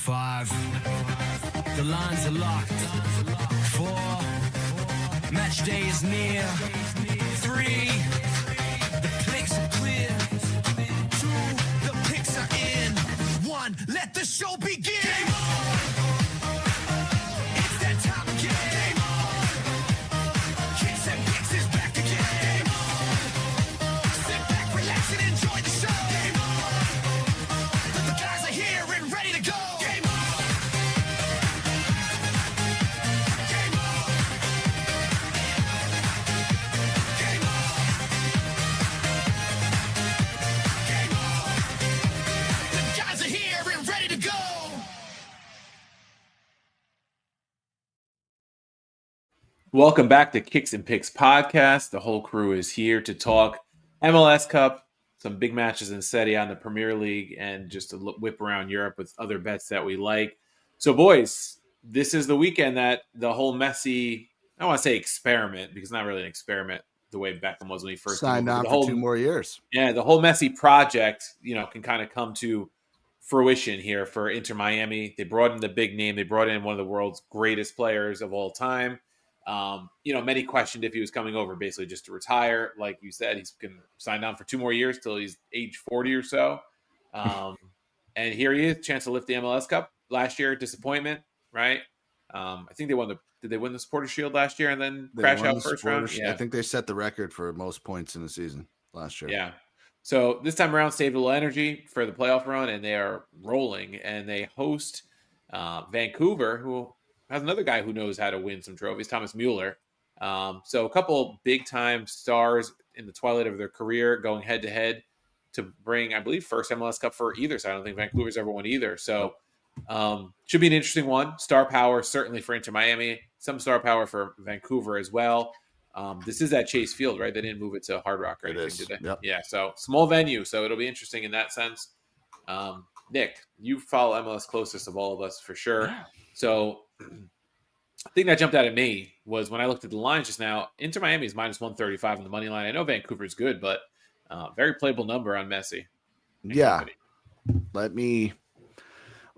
5. The lines are locked. 4. Match day is near. 3. The picks are clear. 2. The picks are in. 1. Let the show begin. Game on. It's that time again. Game on. Kicks and picks is back again. Game on. Sit back, relax, and enjoy the show. Game on. The guys are here and ready to go. Game on. Game on. Game on. Game on. The guys are here and ready to go. Welcome back to Kicks and Picks podcast. The whole crew is here to talk MLS Cup, some big matches in Serie A in the Premier League, and just to whip around Europe with other bets that we like. So, boys, this is the weekend that the whole Messi, I don't want to say experiment, because it's not really an experiment the way Beckham was when he first signed on for 2 more years. Yeah, the whole Messi project, can kind of come to fruition here for Inter Miami. They brought in the big name. They brought in one of the world's greatest players of all time. Many questioned if he was coming over basically just to retire. Like you said, he's going to sign on for 2 more years till he's age 40 or so. And here he is, chance to lift the MLS Cup. Last year, disappointment, right? I think did they win the Supporters Shield last year and then crash out first round? Yeah. I think they set the record for most points in the season last year. Yeah. So this time around, saved a little energy for the playoff run, and they are rolling. And they host Vancouver, who has another guy who knows how to win some trophies, Thomas Mueller. So a couple big-time stars in the twilight of their career going head-to-head to bring, I believe, first MLS Cup for either side. I don't think Vancouver's ever won either. So should be an interesting one. Star power, certainly for Inter Miami. Some star power for Vancouver as well. This is at Chase Field, right? They didn't move it to Hard Rock or anything, did they? Yep. Yeah, so small venue. So it'll be interesting in that sense. Nick, you follow MLS closest of all of us for sure. Yeah. So the thing that jumped out at me was when I looked at the lines just now, Inter Miami is minus 135 on the money line. I know Vancouver's good, but very playable number on Messi. Yeah. Let me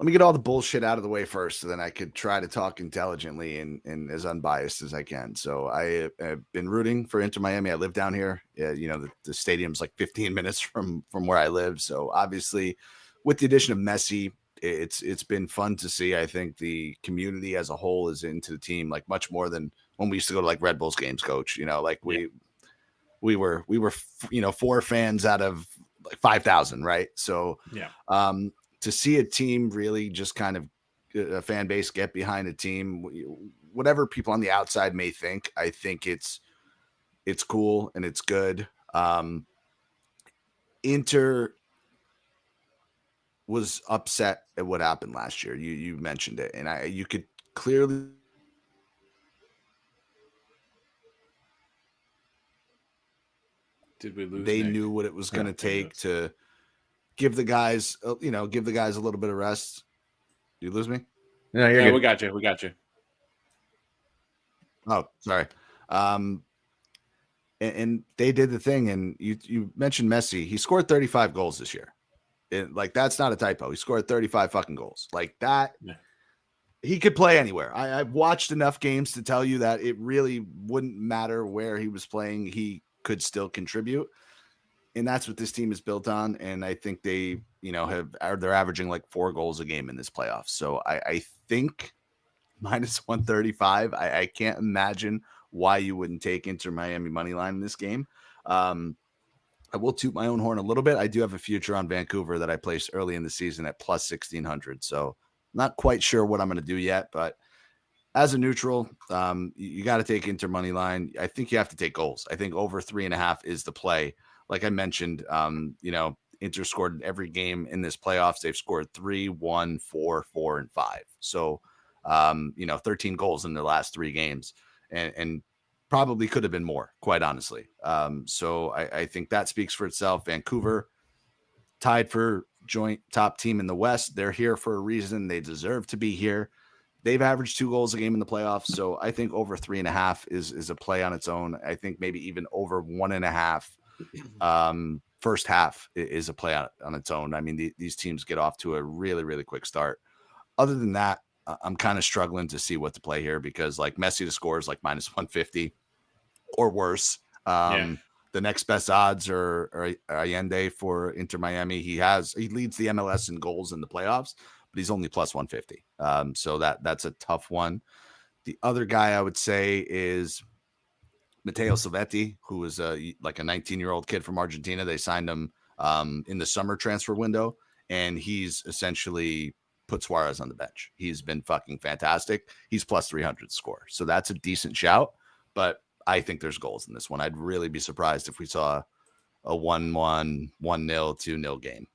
get all the bullshit out of the way first, so then I could try to talk intelligently and as unbiased as I can. So I have been rooting for Inter Miami. I live down here. The stadium's like 15 minutes from where I live. So obviously, with the addition of Messi, it's been fun to see. I think the community as a whole is into the team, like much more than when we used to go to like Red Bulls games, coach. We were 4 fans out of like 5,000, right? So to see a team really just kind of a fan base get behind a team, whatever people on the outside may think, I think it's cool and it's good. Inter was upset at what happened last year. You mentioned it, and you could clearly. Did we lose? They Nick? knew what it was going to take to give the guys, a little bit of rest. Did you lose me? No, you're Yeah, good. we got you. Oh, sorry. And they did the thing, and you mentioned Messi. He scored 35 goals this year. That's not a typo. He scored 35 fucking goals. Like that. Yeah. He could play anywhere. I've watched enough games to tell you that it really wouldn't matter where he was playing. He could still contribute. And that's what this team is built on. And I think they're averaging like 4 goals a game in this playoff. So I think minus 135. I can't imagine why you wouldn't take Inter Miami money line in this game. I will toot my own horn a little bit. I do have a future on Vancouver that I placed early in the season at plus 1,600. So not quite sure what I'm going to do yet, but as a neutral, you got to take Inter money line. I think you have to take goals. I think over 3.5 is the play. Like I mentioned, Inter scored in every game in this playoffs. They've scored 3, 1, 4, 4, and 5. So, 13 goals in their last 3 games, and probably could have been more, quite honestly. So I think that speaks for itself. Vancouver tied for joint top team in the West. They're here for a reason. They deserve to be here. They've averaged 2 goals a game in the playoffs. So I think over 3.5 is a play on its own. I think maybe even over 1.5 first half is a play on its own. I mean, these teams get off to a really, really quick start. other than that, I'm kind of struggling to see what to play here because like Messi to score is like -150 or worse. Yeah. The next best odds are Allende for Inter Miami. He leads the MLS in goals in the playoffs, but he's only +150. So that's a tough one. The other guy I would say is Matteo Salvetti, who is like a 19-year-old kid from Argentina. They signed him in the summer transfer window, and he's essentially put Suarez on the bench. He's been fucking fantastic. He's +300 score. So that's a decent shout, but I think there's goals in this one. I'd really be surprised if we saw a 1-1, 1-0, 2-0 game.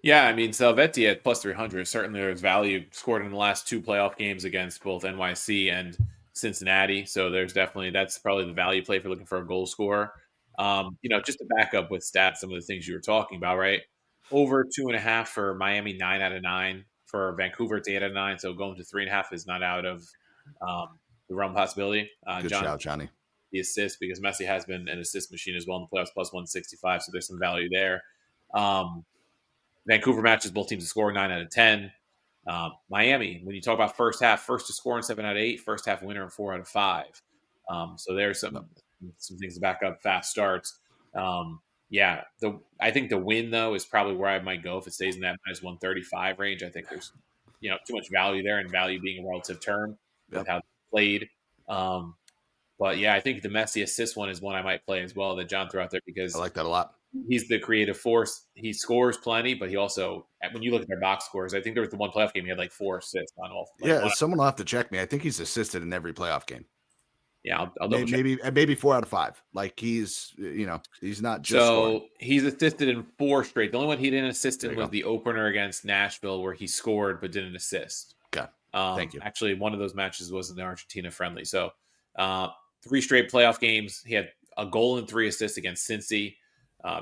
Yeah, I mean, Salvetti at +300, certainly there's value. Scored in the last 2 playoff games against both NYC and Cincinnati. So that's probably the value play if you're looking for a goal scorer. Just to back up with stats, some of the things you were talking about, right? Over 2.5 for Miami, 9 out of 9. For Vancouver, it's 8 out of 9. So going to 3.5 is not out of the realm possibility. Good shout, Johnny. The assist, because Messi has been an assist machine as well in the playoffs, +165. So there's some value there. Vancouver matches both teams to score 9 out of 10. Miami, when you talk about first half, first to score in 7 out of 8, first half winner in 4 out of 5. So there's some things to back up fast starts. I think the win though is probably where I might go if it stays in that -135 range. I think there's too much value there, and value being a relative term with how they played. But yeah, I think the Messi assist one is one I might play as well that John threw out there because I like that a lot. He's the creative force. He scores plenty, but he also, when you look at their box scores, I think there was the one playoff game he had like 4 assists on all. Someone will have to check me. I think he's assisted in every playoff game. Yeah, I'll maybe 4 out of 5. Like he's not just. So scoring. He's assisted in 4 straight. The only one he didn't assist in was the opener against Nashville, where he scored but didn't assist. Okay, thank you. Actually, one of those matches was in the Argentina friendly. So 3 straight playoff games. He had a goal and 3 assists against Cincy.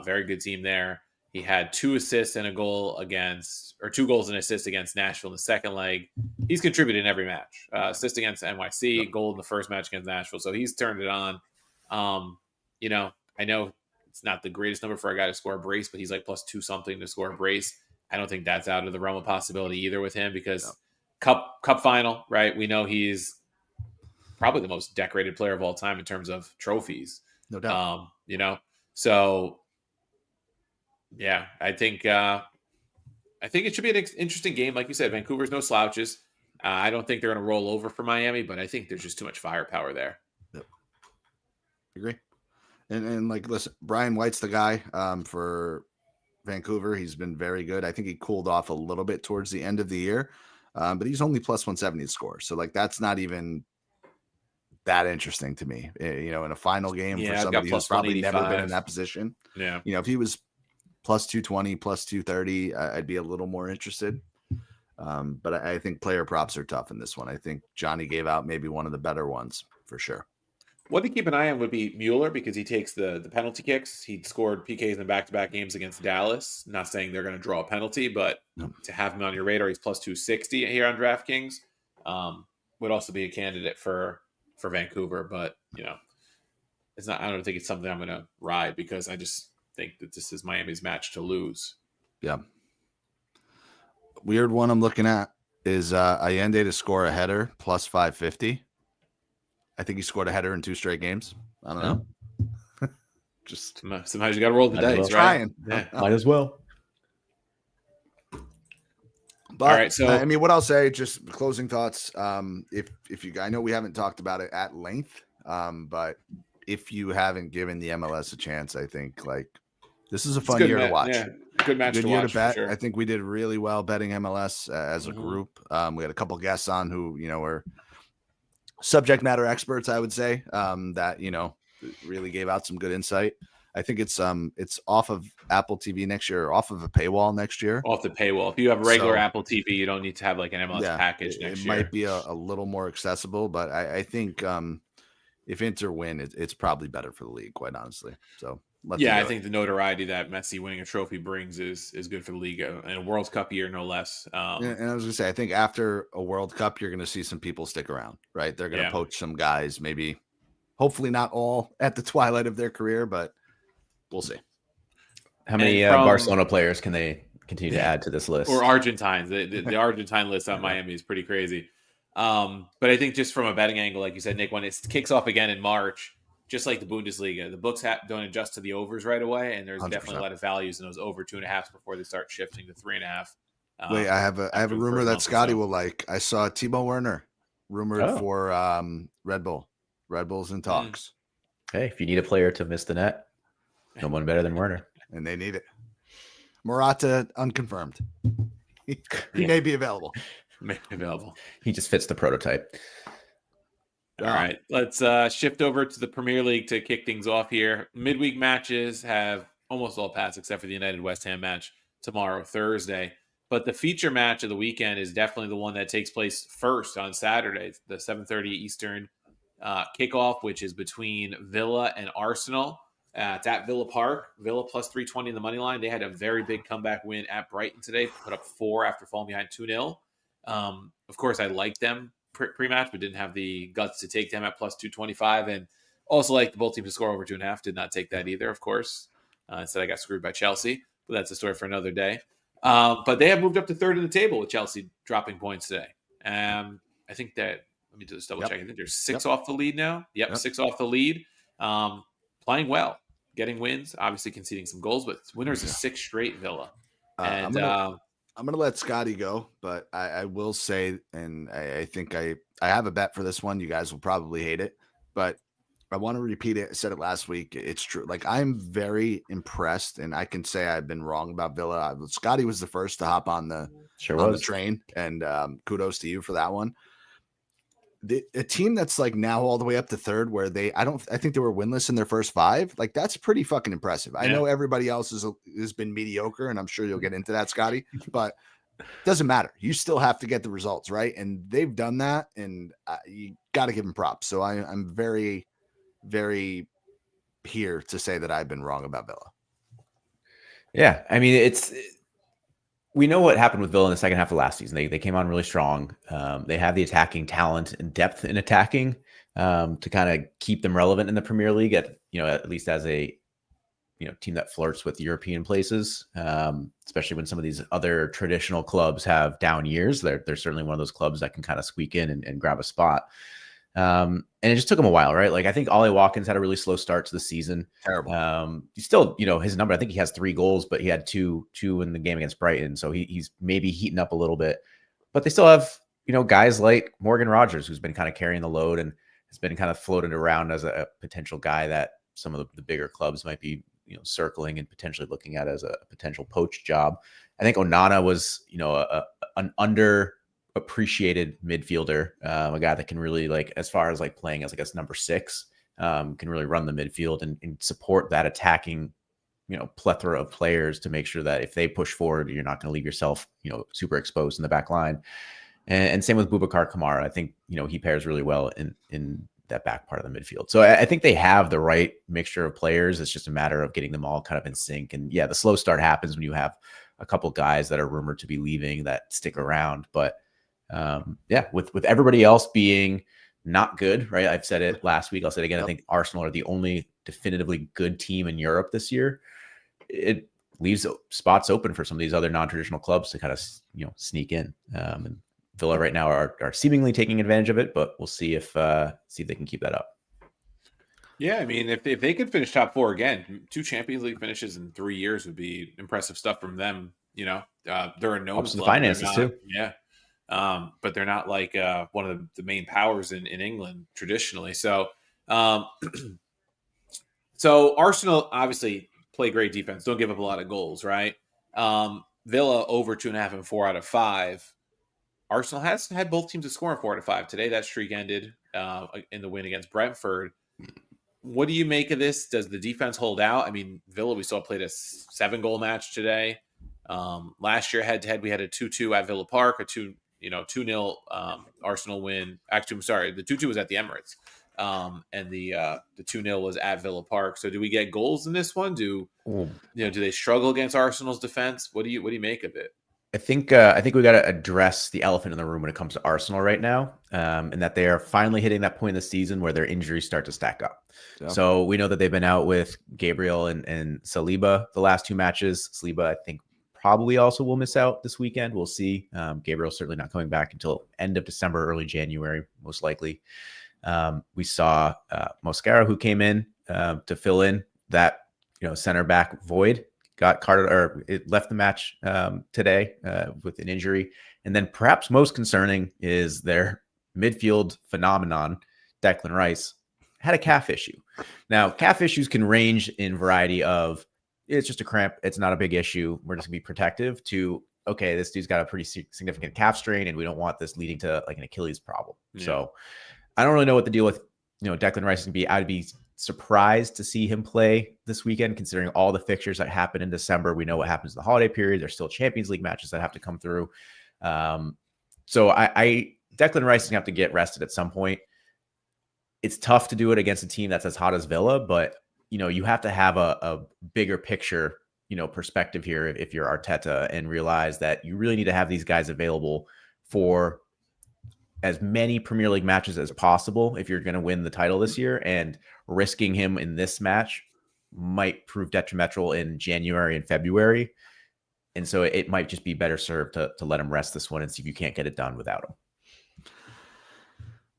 Very good team there. He had 2 assists and 2 goals and assists against Nashville in the second leg. He's contributed in every match. Assist against NYC, goal in the first match against Nashville. So he's turned it on. I know it's not the greatest number for a guy to score a brace, but he's like +2 something to score a brace. I don't think that's out of the realm of possibility either with him because cup final, right? We know he's probably the most decorated player of all time in terms of trophies. No doubt. So yeah, I think it should be an interesting game. Like you said, Vancouver's no slouches. I don't think they're going to roll over for Miami, but I think there's just too much firepower there. Yep. Agree. And like, listen, Brian White's the guy for Vancouver. He's been very good. I think he cooled off a little bit towards the end of the year, but he's only +170 to score. So like, that's not even that interesting to me, in a final game for somebody who's probably never been in that position. Yeah. If he was +220, +230, I'd be a little more interested. But I think player props are tough in this one. I think Johnny gave out maybe one of the better ones for sure. What to keep an eye on would be Mueller because he takes the penalty kicks. He scored PKs in back-to-back games against Dallas. Not saying they're going to draw a penalty, but to have him on your radar, he's +260 here on DraftKings. Would also be a candidate for Vancouver, but it's not. I don't think it's something I'm going to ride because I just think that this is Miami's match to lose. Yeah. Weird one I'm looking at is Allende to score a header +550. I think he scored a header in 2 straight games. I don't know. Just sometimes you got to roll the dice, right? Yeah. Might as well. But, all right, so I mean, what I'll say, just closing thoughts. If you, I know we haven't talked about it at length, but if you haven't given the MLS a chance, I think like this is a fun year to watch. Yeah, good match good to year watch. To bet. Sure. I think we did really well betting MLS as a group. We had a couple guests on who were subject matter experts, I would say, that really gave out some good insight. I think it's off of Apple TV next year, or off of a paywall next year. Off the paywall. If you have regular Apple TV, you don't need to have like an MLS package next year. It might be a little more accessible, but I think if Inter win, it's probably better for the league, quite honestly. So I think the notoriety that Messi winning a trophy brings is good for the league and a World Cup year, no less. And I was gonna say, I think after a World Cup, you're gonna see some people stick around, right? They're gonna poach some guys, maybe, hopefully not all at the twilight of their career, but we'll see. How many Barcelona players can they continue to add to this list. Or Argentines. The Argentine list on Miami is pretty crazy. But I think just from a betting angle, like you said, Nick, when it kicks off again in March, just like the Bundesliga, the books don't adjust to the overs right away, and there's 100%. definitely a lot of values in those over 2.5 before they start shifting to 3.5. Wait, I have a rumor that Scotty will like. I saw Timo Werner rumored for Red Bull. Red Bull's in talks. Hey, if you need a player to miss the net, no one better than Werner. And they need it. Morata unconfirmed. He may be available. He just fits the prototype. All right, let's shift over to the Premier League to kick things off here. Midweek matches have almost all passed except for the United West Ham match tomorrow, Thursday. But the feature match of the weekend is definitely the one that takes place first on Saturday, the 7:30 Eastern kickoff, which is between Villa and Arsenal. It's at Villa Park. Villa plus 320 in the money line. They had a very big comeback win at Brighton today, put up 4 after falling behind 2-0. Of course, I liked them pre-match, but didn't have the guts to take them at plus 225. And also like both teams to score over 2.5. Did not take that either, of course. Instead, I got screwed by Chelsea. But that's a story for another day. But they have moved up to third in the table with Chelsea dropping points today. I think that, let me just double check. I think they're 6 off the lead now. 6 off the lead. Playing well, getting wins, obviously conceding some goals, but winners is 6 straight Villa. And I'm gonna let Scotty go, but I will say, and I think I have a bet for this one. You guys will probably hate it, but I want to repeat it. I said it last week. It's true. Like, I'm very impressed, and I can say I've been wrong about Villa. Scotty was the first to hop on the train, and kudos to you for that one. A team that's like now all the way up to third, where I think they were winless in their first 5. Like, that's pretty fucking impressive. I know everybody else has been mediocre, and I'm sure you'll get into that, Scotty, but it doesn't matter. You still have to get the results, right? And they've done that, and you got to give them props. So I'm very, very here to say that I've been wrong about Villa. Yeah, I mean, we know what happened with Villa in the second half of last season. They came on really strong. They have the attacking talent and depth in attacking to kind of keep them relevant in the Premier League at least as a team that flirts with European places, especially when some of these other traditional clubs have down years. They're certainly one of those clubs that can kind of squeak in and grab a spot. And it just took him a while, right? Like, I think Ollie Watkins had a really slow start to the season. Terrible. He's still, his number, I think he has 3 goals, but he had two in the game against Brighton. So he's maybe heating up a little bit, but they still have, guys like Morgan Rogers, who's been kind of carrying the load and has been kind of floated around as a potential guy that some of the bigger clubs might be, circling and potentially looking at as a potential poach job. I think Onana was, an underappreciated midfielder, a guy that can really, like, as far as like playing as, I guess, number 6, can really run the midfield and support that attacking, plethora of players to make sure that if they push forward, you're not going to leave yourself, super exposed in the back line. And same with Boubacar Kamara. I think, he pairs really well in that back part of the midfield. So I think they have the right mixture of players. It's just a matter of getting them all kind of in sync. And yeah, the slow start happens when you have a couple guys that are rumored to be leaving that stick around. But with everybody else being not good, right? I've said it last week. I'll say it again. I think Arsenal are the only definitively good team in Europe this year. It leaves spots open for some of these other non-traditional clubs to kind of, sneak in. And Villa right now are seemingly taking advantage of it, but we'll see if they can keep that up. Yeah, I mean, if they could finish top 4 again, 2 Champions League finishes in 3 years would be impressive stuff from them. They're a known club. The finances too. Yeah. But they're not like one of the main powers in England traditionally. So, so Arsenal obviously play great defense. Don't give up a lot of goals, right? Villa over 2.5 and 4 out of 5. Arsenal has had both teams to score in 4 out of 5 today. That streak ended in the win against Brentford. What do you make of this? Does the defense hold out? I mean, Villa, we saw played a 7-goal match today. Last year, head-to-head, we had a 2-2 at Villa Park, a 2-0 Arsenal win. Actually, I'm sorry, the 2-2 was at the Emirates, and the 2-0 was at Villa Park. So, do we get goals in this one? Do they struggle against Arsenal's defense? What do you make of it? I think we got to address the elephant in the room when it comes to Arsenal right now, and that they are finally hitting that point in the season where their injuries start to stack up. Yeah. So we know that they've been out with Gabriel and Saliba the last 2 matches. Saliba, I think, probably also will miss out this weekend. We'll see. Gabriel's certainly not coming back until end of December, early January, most likely. We saw Mosquera, who came in to fill in that center back void, got carted or it left the match today with an injury. And then perhaps most concerning is their midfield phenomenon, Declan Rice, had a calf issue. Now, calf issues can range in variety of it's just a cramp, it's not a big issue, we're just gonna be protective, to okay, this dude's got a pretty significant calf strain and we don't want this leading to like an Achilles problem. Yeah. So I don't really know what the deal with Declan Rice can be. I'd be surprised to see him play this weekend, considering all the fixtures that happen in December. We know what happens in the holiday period. There's still Champions League matches that have to come through. So I Declan Rice is gonna have to get rested at some point. It's tough to do it against a team that's as hot as Villa, but you have to have a bigger picture, perspective here if you're Arteta, and realize that you really need to have these guys available for as many Premier League matches as possible if you're going to win the title this year, and risking him in this match might prove detrimental in January and February. And so it might just be better served to let him rest this one and see if you can't get it done without him.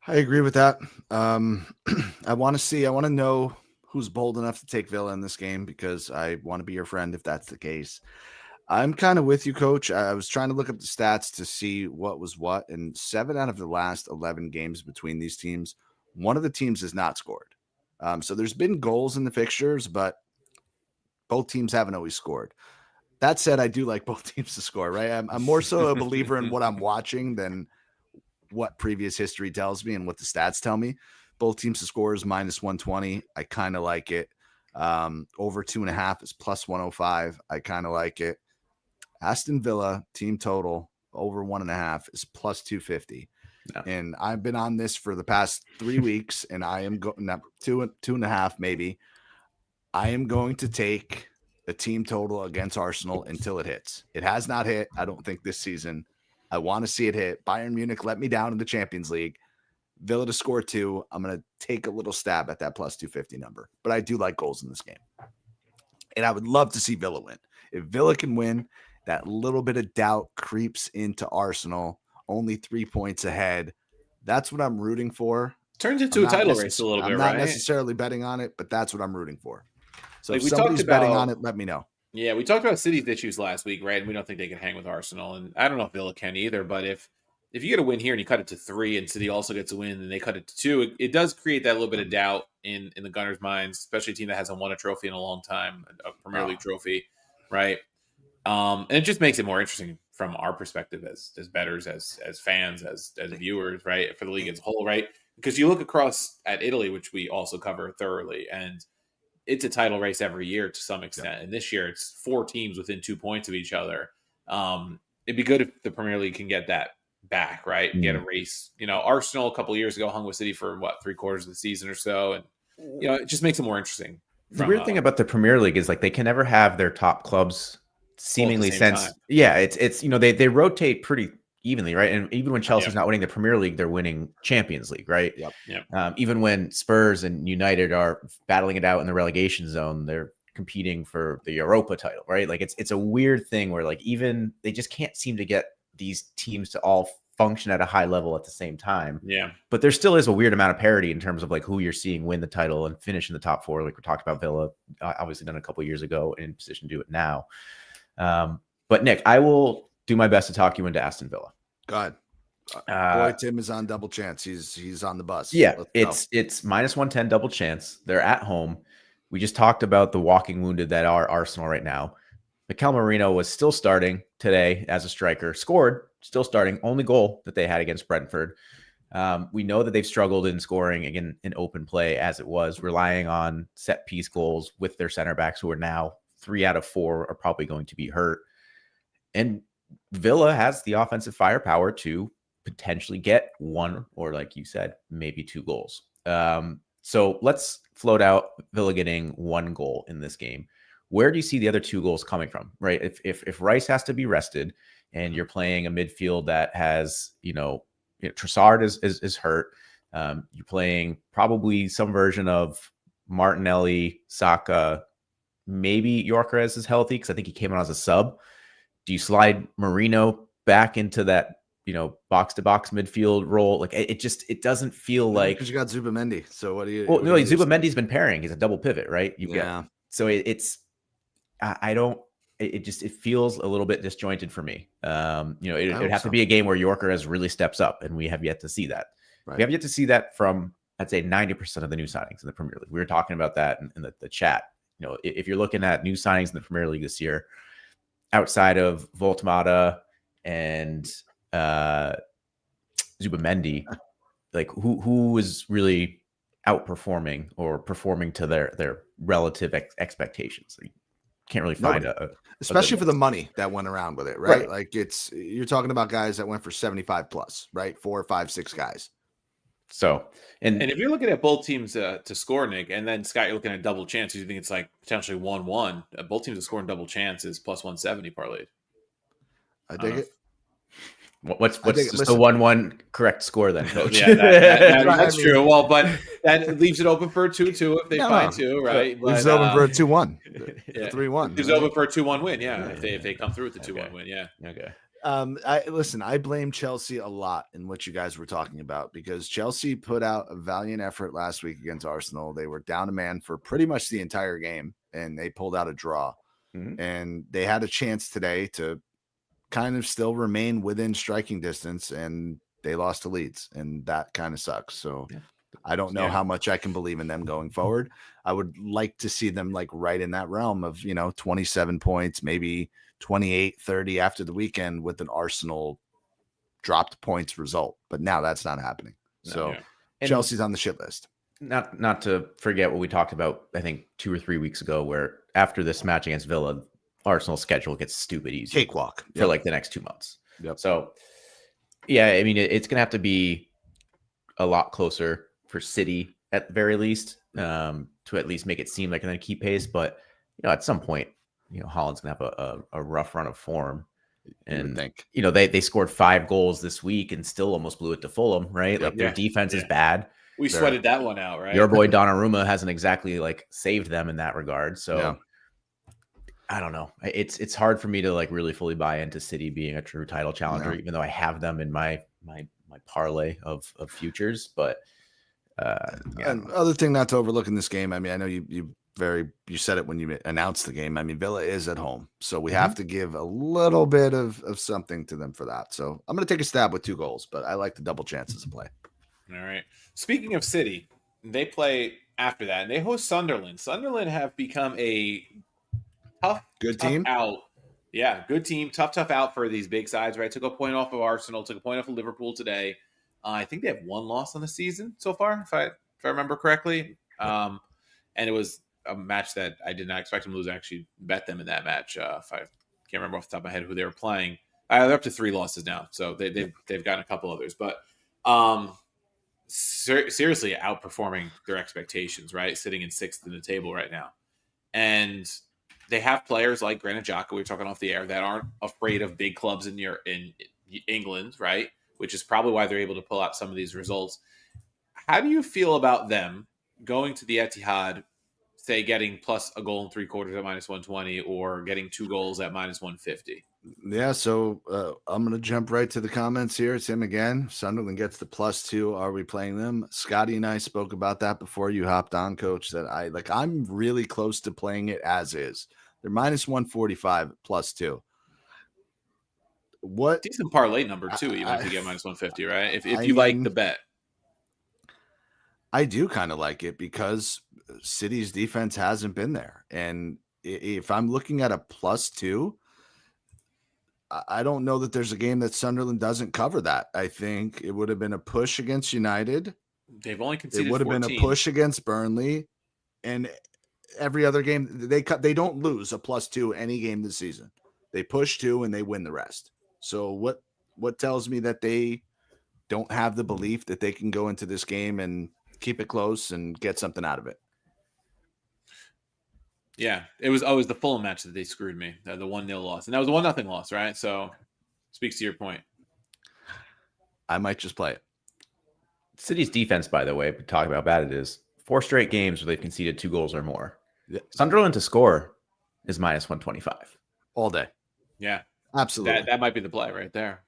I agree with that. I want to know who's bold enough to take Villa in this game, because I want to be your friend if that's the case. I'm kind of with you, Coach. I was trying to look up the stats to see what was what, and 7 out of the last 11 games between these teams, one of the teams has not scored. So there's been goals in the fixtures, but both teams haven't always scored. That said, I do like both teams to score, right? I'm more so a believer in what I'm watching than what previous history tells me and what the stats tell me. Both teams to score is -120. I kind of like it. Over 2.5 is +105. I kind of like it. Aston Villa team total over 1.5 is +250. No. And I've been on this for the past 3 weeks, and I am going up 2.5 maybe. I am going to take a team total against Arsenal until it hits. It has not hit, I don't think, this season. I want to see it hit. Bayern Munich let me down in the Champions League. Villa to score 2. I'm going to take a little stab at that +250 number, but I do like goals in this game. And I would love to see Villa win. If Villa can win, that little bit of doubt creeps into Arsenal, only 3 points ahead. That's what I'm rooting for. Turns into a title race a little bit, right? I'm not necessarily betting on it, but that's what I'm rooting for. So if somebody's betting on it, let me know. Yeah, we talked about City's issues last week, right? And we don't think they can hang with Arsenal. And I don't know if Villa can either, but if you get a win here and you cut it to 3 and City also gets a win and they cut it to 2, it does create that little bit of doubt in the Gunners' minds, especially a team that hasn't won a trophy in a long time, a Premier League trophy, right? And it just makes it more interesting from our perspective as bettors, as fans, as viewers, right? For the league as a whole, right? Because you look across at Italy, which we also cover thoroughly, and it's a title race every year to some extent. Yeah. And this year it's 4 teams within 2 points of each other. It'd be good if the Premier League can get that back, right? Mm-hmm. Get a race. Arsenal a couple of years ago hung with City for 3/4 of the season or so. And, it just makes it more interesting. The weird thing about the Premier League is like they can never have their top clubs seemingly since. Yeah, it's they rotate pretty evenly, right? And even when Chelsea's not winning the Premier League, they're winning Champions League, right? Yep. Even when Spurs and United are battling it out in the relegation zone, they're competing for the Europa title, right? Like it's a weird thing where like even they just can't seem to get these teams to all function at a high level at the same time. Yeah. But there still is a weird amount of parity in terms of like who you're seeing win the title and finish in the top 4. Like we talked about Villa, obviously done a couple of years ago, in position to do it now. But Nick, I will do my best to talk you into Aston Villa. Go ahead. Boy, Tim is on double chance. He's on the bus. Yeah, it's -110 double chance. They're at home. We just talked about the walking wounded that are Arsenal right now. Mikel Merino was still starting today as a striker, scored, still starting, only goal that they had against Brentford. We know that they've struggled in scoring again in open play as it was, relying on set piece goals with their center backs, who are now 3 out of 4 are probably going to be hurt. And Villa has the offensive firepower to potentially get 1 or, like you said, maybe 2 goals. So let's float out Villa getting 1 goal in this game. Where do you see the other 2 goals coming from, right? If Rice has to be rested and you're playing a midfield that has, Trossard is hurt. You're playing probably some version of Martinelli, Saka, maybe Gyökeres is healthy because I think he came on as a sub. Do you slide Marino back into that, box to box midfield role? Like it doesn't feel like, because you got Zubamendi. So what do you? well, what no, do you do? Zubamendi's been pairing. He's a double pivot, right? Yeah. So I don't, it feels a little bit disjointed for me. It would have to be a game where Yorker has really steps up, and we have yet to see that. Right. We have yet to see that from, I'd say, 90% of the new signings in the Premier League. We were talking about that in the chat. If you're looking at new signings in the Premier League this year, outside of Voltmata and Zubamendi, like who is really outperforming or performing to their relative expectations? You can't really find especially for the money that went around with it, right? Like you're talking about guys that went for 75 plus, right? 4, 5, 6 guys. So, and if you're looking at both teams to score, Nick, and then Scott, you're looking at double chances. You think it's like potentially 1-1. Both teams to score in double chances plus 170 parlayed. I dig it. What's the 1-1 correct score then, Coach? Yeah, that's true. Well, but that leaves it open for a 2-2 if they find 2, right? Leaves it open for a 2-1, yeah. 3-1. Leaves it open for a 2-1 win. Yeah, if they come through with the 2-1 win. Yeah. Okay. I blame Chelsea a lot in what you guys were talking about, because Chelsea put out a valiant effort last week against Arsenal. They were down a man for pretty much the entire game, and they pulled out a draw. Mm-hmm. And they had a chance today to kind of still remain within striking distance, and they lost to Leeds, and that kind of sucks. So I don't know how much I can believe in them going forward. I would like to see them like right in that realm of 27 points, maybe 28, 30 after the weekend with an Arsenal dropped points result. But now that's not happening. So Chelsea's on the shit list. Not to forget what we talked about, I think 2 or 3 weeks ago, where after this match against Villa, Arsenal's schedule gets stupid easy. Cakewalk. For like the next 2 months. Yep. So, yeah, I mean, it's going to have to be a lot closer for City at the very least, to at least make it seem like they're going to keep pace. But, at some point, Holland's going to have a rough run of form. And, they scored 5 goals this week and still almost blew it to Fulham, right? Like their defense is bad. We sweated that one out, right? Your boy Donnarumma hasn't exactly like saved them in that regard. So I don't know. It's hard for me to like really fully buy into City being a true title challenger, even though I have them in my parlay of futures. But and other thing not to overlook in this game, I mean, I know you said it when you announced the game. I mean, Villa is at home, so we have to give a little bit of something to them for that. So I'm going to take a stab with 2 goals, but I like the double chances of play. All right. Speaking of City, they play after that, and they host Sunderland. Sunderland have become a tough team out. Yeah, good team. Tough out for these big sides, right? Took a point off of Arsenal, took a point off of Liverpool today. I think they have 1 loss on the season so far, if I remember correctly. And it was a match that I did not expect them to lose. I actually bet them in that match. If I can't remember off the top of my head who they were playing. They're up to 3 losses now, so they've gotten a couple others. But seriously outperforming their expectations, right? Sitting in 6th in the table right now. And they have players like Granit Xhaka, we were talking off the air, that aren't afraid of big clubs in England, right? Which is probably why they're able to pull out some of these results. How do you feel about them going to the Etihad, say getting plus a goal and 3/4 at -120, or getting 2 goals at -150? Yeah, so I'm going to jump right to the comments here. It's him again. Sunderland gets the +2. Are we playing them? Scotty and I spoke about that before you hopped on, Coach, that I'm really close to playing it as is. They're -145 +2. What decent parlay number too, even if you get -150, right? If you like the bet. I do kind of like it because City's defense hasn't been there. And if I'm looking at a +2, I don't know that there's a game that Sunderland doesn't cover that. I think it would have been a push against United. They've only conceded 14. It would have been a push against Burnley. And every other game, they don't lose a +2 any game this season. They push 2 and they win the rest. So what tells me that they don't have the belief that they can go into this game and keep it close and get something out of it? Yeah, it was always the Fulham match that they screwed me, the 1-0 loss. And that was a 1-0 loss, right? So speaks to your point. I might just play it. City's defense, by the way, we talk about how bad it is. 4 straight games where they've conceded 2 goals or more. Yeah. Sunderland to score is -125. All day. Yeah. Absolutely. That might be the play right there.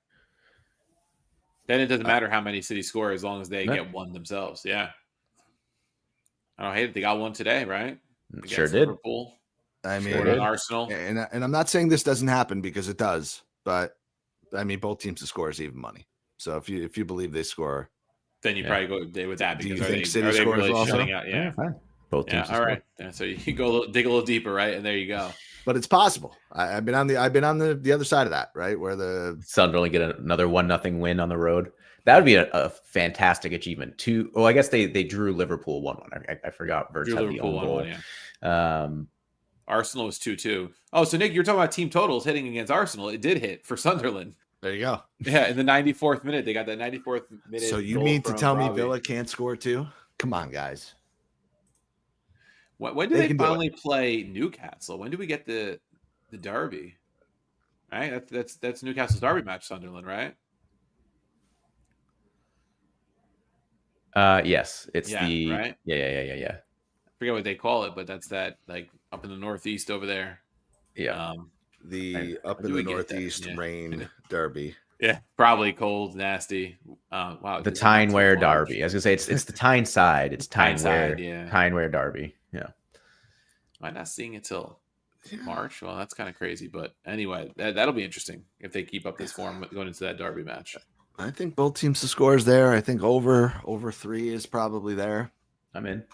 Then it doesn't matter how many City score as long as they get one themselves. Yeah. I don't hate it. They got one today, right? Sure Against did. Liverpool. I mean, Scored on Arsenal. and I'm not saying this doesn't happen because it does, but I mean, both teams to score is even money. So if you believe they score, then you probably go with that Do you because think City are they scores really also? shutting out? Yeah. Fine. Both teams. Yeah. All right. Yeah, so you go dig a little deeper, right? And there you go. but it's possible. I've been on the other side of that, right? Where the Sunderland get another 1-0 win on the road. That would be a fantastic achievement. I guess they drew Liverpool 1-1. I forgot Verts had the own goal. Yeah. Arsenal was 2-2. Oh, so Nick, you're talking about team totals hitting against Arsenal. It did hit for Sunderland. there you go. Yeah, in the 94th minute, they got that 94th minute. So you mean to tell me Villa can't score too? Come on, guys. When do they finally play Newcastle? When do we get the derby? Right, that's Newcastle's derby match, Sunderland, right? Yes, it's right. Yeah. I forget what they call it, but that's that like up in the northeast over there. Yeah, the up in the northeast rain derby. Yeah, probably cold, nasty. Wow, the Tyne-Wear derby. I was gonna say it's the Tyne side. It's Tyne-Wear. Yeah, Tyne-Wear derby. Yeah. Am I not seeing it till March? Well, that's kind of crazy, but anyway, that'll be interesting if they keep up this form going into that derby match. I think both teams to score is there. I think over 3 is probably there. I'm in.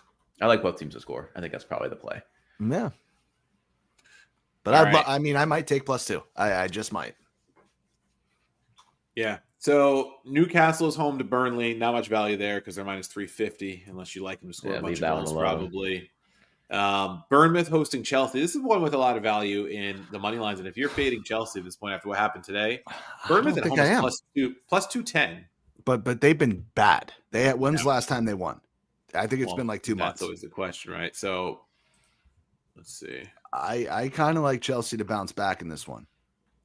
I like both teams to score. I think that's probably the play. Yeah. But I mean, I might take +2. I just might. Yeah. So Newcastle is home to Burnley. Not much value there because they're -350 unless you like them to score a bunch of goals, probably. Bournemouth hosting Chelsea. This is one with a lot of value in the money lines. And if you're fading Chelsea at this point after what happened today, Bournemouth at home is plus 210. But they've been bad. When's the last time they won? I think it's been like 2 months. That's always the question, right? So let's see. I kind of like Chelsea to bounce back in this one.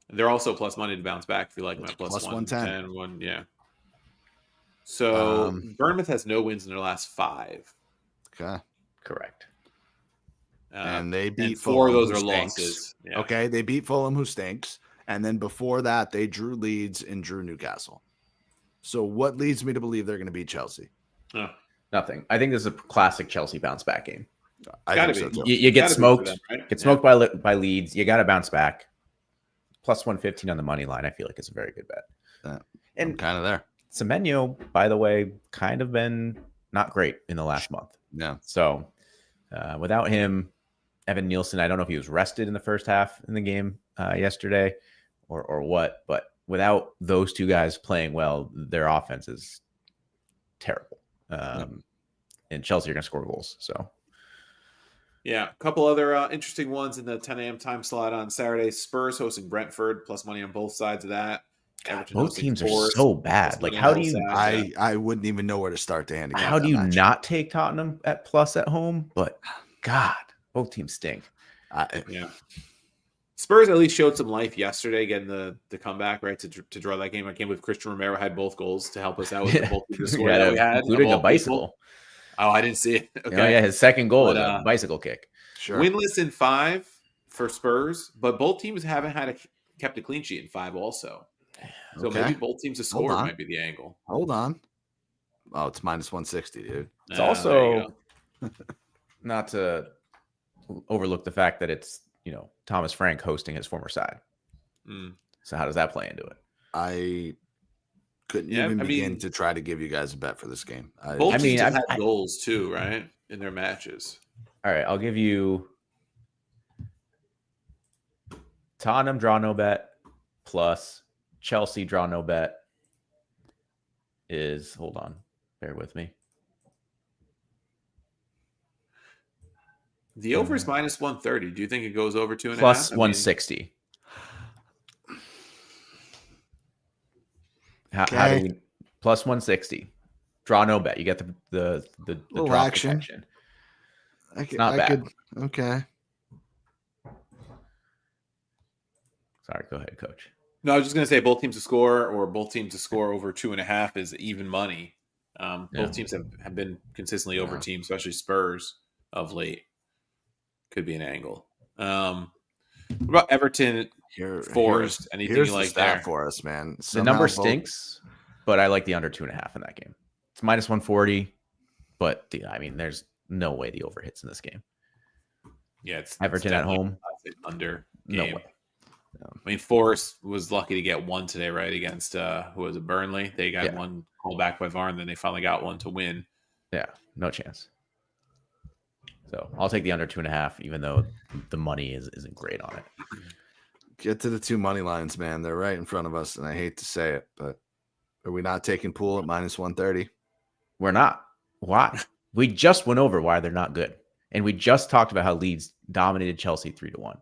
They're also plus money to bounce back if you like them at plus 110. Yeah. So Bournemouth has no wins in their last 5. Okay. Correct. And they beat Fulham. 4 of those are stinks. losses. Yeah. Okay, they beat Fulham, who stinks. And then before that, they drew Leeds and drew Newcastle. So what leads me to believe they're going to beat Chelsea? Nothing. I think this is a classic Chelsea bounce back game. I think so too. You get smoked. Them, right? Get smoked by Leeds. You got to bounce back. Plus 115 on the money line. I feel like it's a very good bet. And I'm kind of there. Semenyo, by the way, kind of been not great in the last month. Yeah. So without him, Evan Nielsen, I don't know if he was rested in the first half in the game yesterday or what, but without those two guys playing well, their offense is terrible. And Chelsea are going to score goals. So, yeah, a couple other interesting ones in the 10 a.m. time slot on Saturday. Spurs hosting Brentford, plus money on both sides of that. God, both teams are so bad. Like, how do you? I wouldn't even know where to start the handicap. How do you not take Tottenham at plus at home? But God, both teams stink. Yeah. Spurs at least showed some life yesterday, getting the comeback, right, to draw that game. I came with Christian Romero had both goals to help us out with the both the score that we had, including a bicycle. People. Oh, I didn't see it. Okay. Oh, yeah, his second goal was a bicycle kick. Sure. Winless in 5 for Spurs, but both teams haven't kept a clean sheet in 5 also. So maybe both teams to score might be the angle. Hold on. Oh, it's -160, dude. It's also not to overlook the fact that it's, Thomas Frank hosting his former side. So how does that play into it? I couldn't even begin to try to give you guys a bet for this game. Both teams have had goals too, right, in their matches. All right, I'll give you Tottenham draw no bet plus Chelsea draw no bet is, hold on, bear with me. The over is -130. Do you think it goes over 2.5? Plus 160. How do we plus 160? Draw no bet. You get the draw action. Protection. Not bad. Okay. Sorry, go ahead, Coach. No, I was just going to say both teams to score or both teams to score over 2.5 is even money. Both teams have been consistently over teams, especially Spurs of late. Could be an angle. What about Everton Forest. Anything you the like stat there? for us, man. The Somehow number both- stinks, but I like the under 2.5 in that game. It's minus 140, but I mean, there's no way the over hits in this game. Yeah, it's Everton at home. under No game. way. I mean, Forest was lucky to get one today, right? Against who was it? Burnley. They got one called back by VAR, and then they finally got one to win. Yeah, no chance. So I'll take the under 2.5, even though the money isn't great on it. Get to the two money lines, man. They're right in front of us, and I hate to say it, but are we not taking pool at minus 130? We're not. Why? We just went over why they're not good, and we just talked about how Leeds dominated Chelsea 3-1.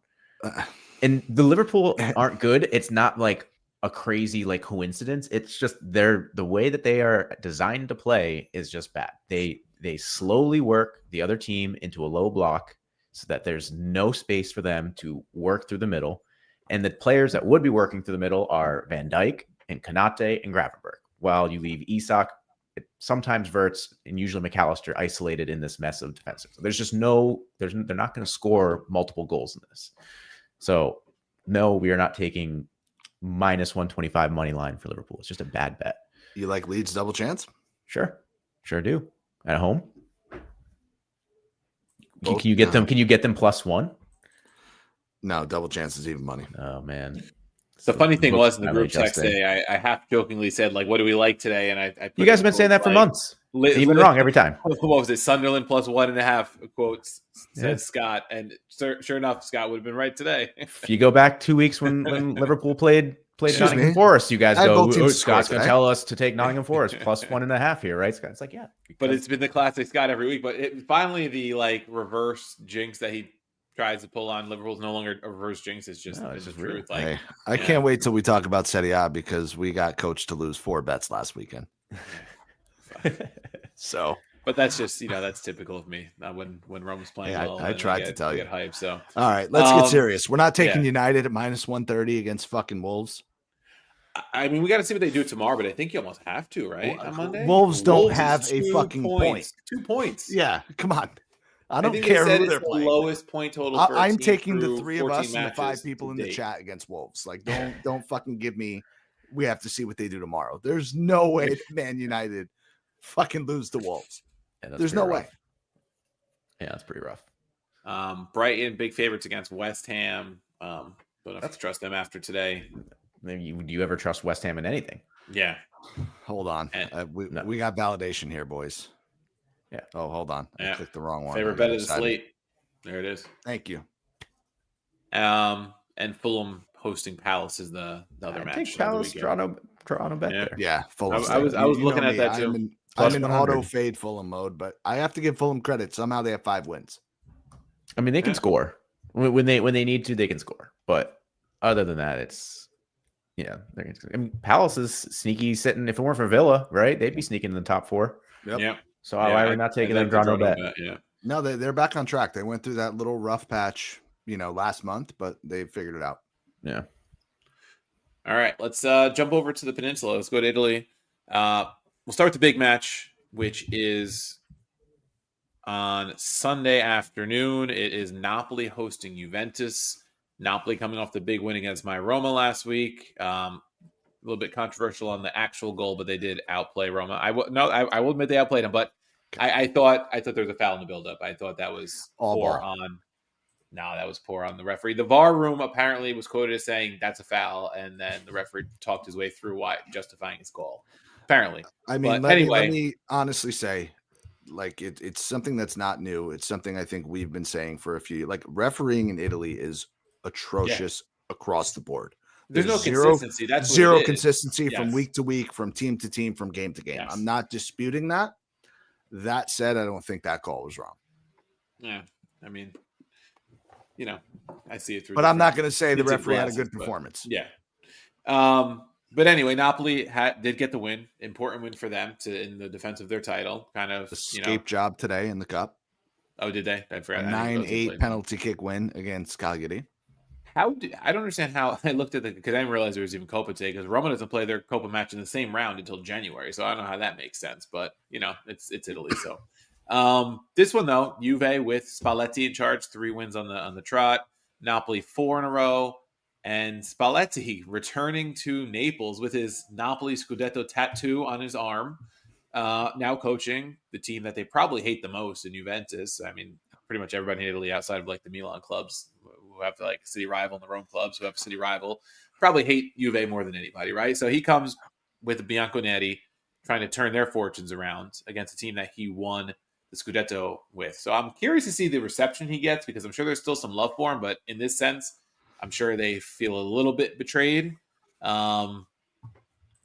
And the Liverpool aren't good. It's not like a crazy like coincidence. It's just the way that they are designed to play is just bad. They slowly work the other team into a low block so that there's no space for them to work through the middle. And the players that would be working through the middle are Van Dijk and Konate and Gravenberch, while you leave Isak, sometimes Verts, and usually McAllister isolated in this mess of defensive. So there's just they're not going to score multiple goals in this. So no, we are not taking minus 125 money line for Liverpool. It's just a bad bet. You like Leeds double chance? Sure do. At home. Both- Can you get them? Can you get them +1? No, double chance is even money. Oh man. The funny thing was in the group just text today, I half jokingly said, like, what do we like today? And I put You guys have in been saying that quotes for like, months. You've been wrong every time. What was it? Sunderland +1.5 quotes said Yeah. Scott, and sure enough, Scott would have been right today. If you go back 2 weeks when Liverpool played Excuse Nottingham me. Forest, you guys I had go, both teams score Scott's going to today." tell us to take Nottingham Forest +1.5 here, right? Scott's like, yeah. But it's been the classic Scott every week. But finally, the like reverse jinx that he tries to pull on Liverpool's no longer a reverse jinx. It's just, No, it's the just real. truth. Like, Hey, I can't wait till we talk about Serie A because we got coached to lose 4 bets last weekend. So, but that's just that's typical of me. When Rome was playing Hey, well, I then tried to tell you. get hyped. So all right, let's get Um, serious. We're not taking yeah. United at minus 130 against fucking Wolves. I mean, we got to see what they do tomorrow, but I think you almost have to, right? On Monday, Wolves don't is have a 2 fucking point. 2 points. Yeah, come on. I I don't think care they said who it's they're the playing. lowest point total. For a I'm team taking the through 3 of 14 us and the 5 matches people to in the date. chat against Wolves. Like, don't fucking give me. We have to see what they do tomorrow. There's no way that Man United fucking lose to Wolves. Yeah, that's There's no pretty way. rough. Yeah, that's pretty rough. Brighton, big favorites against West Ham. Don't have to trust them after today. Maybe do you ever trust West Ham in anything? Yeah, Hold on. And- We got validation here, boys. Yeah. Oh, hold on. I Yeah. clicked the wrong one. favorite I got bet of the excited. slate. There it is. Thank you. And Fulham hosting Palace is the other I match. think of the Palace weekend. Toronto bet Yeah. there. Yeah, Fulham. I was looking at that too. I'm Plus in 100. auto fade Fulham mode, but I have to give Fulham credit. Somehow they have 5 wins. I mean, they can Yeah. score when they need to. They can score, but other than that, it's I mean, Palace is sneaky sitting. If it weren't for Villa, right, they'd be sneaking in the top 4. Yep. Yeah. So why are we not taking them? Draw no bet. Yeah. No, they're back on track. They went through that little rough patch, last month, but they figured it out. Yeah. All right, let's jump over to the peninsula. Let's go to Italy. We'll start with the big match, which is on Sunday afternoon. It is Napoli hosting Juventus. Napoli coming off the big win against my Roma last week. A little bit controversial on the actual goal, but they did outplay Roma. I will admit they outplayed them, but I thought there was a foul in the build-up. I thought that was All poor ball. on. No, that was poor on the referee. The VAR room apparently was quoted as saying that's a foul, and then the referee talked his way through why justifying his call. Apparently, I mean, But let anyway. me honestly say, like, it's something that's not new. It's something I think we've been saying for a few. Like, refereeing in Italy is atrocious across the board. there's no zero- consistency. That's what Zero it is. consistency from Yes. week to week, from team to team, from game to game. Yes. I'm not disputing that. That said, I don't think that call was wrong. Yeah, I mean, I see it through. But I'm not different going to say the tinted referee had a glasses, good but- performance. Yeah. But anyway, Napoli did get the win. Important win for them in the defense of their title. Kind of Escape job today in the cup. Oh, did they? I A forgot. I didn't realize they 9-8 played. penalty kick win against Cagliari. I don't understand how I looked at because I didn't realize there was even Copa today because Roma doesn't play their Copa match in the same round until January, so I don't know how that makes sense. But it's Italy, so this one though, Juve with Spalletti in charge, 3 wins on the trot. Napoli 4 in a row. And Spalletti returning to Naples with his Napoli Scudetto tattoo on his arm, now coaching the team that they probably hate the most in Juventus. I mean, pretty much everybody in Italy outside of like the Milan clubs who have like a city rival and the Rome clubs who have a city rival probably hate Juve more than anybody, right? So he comes with the Bianconeri trying to turn their fortunes around against a team that he won the Scudetto with. So I'm curious to see the reception he gets because I'm sure there's still some love for him, but in this sense, I'm sure they feel a little bit betrayed. It'll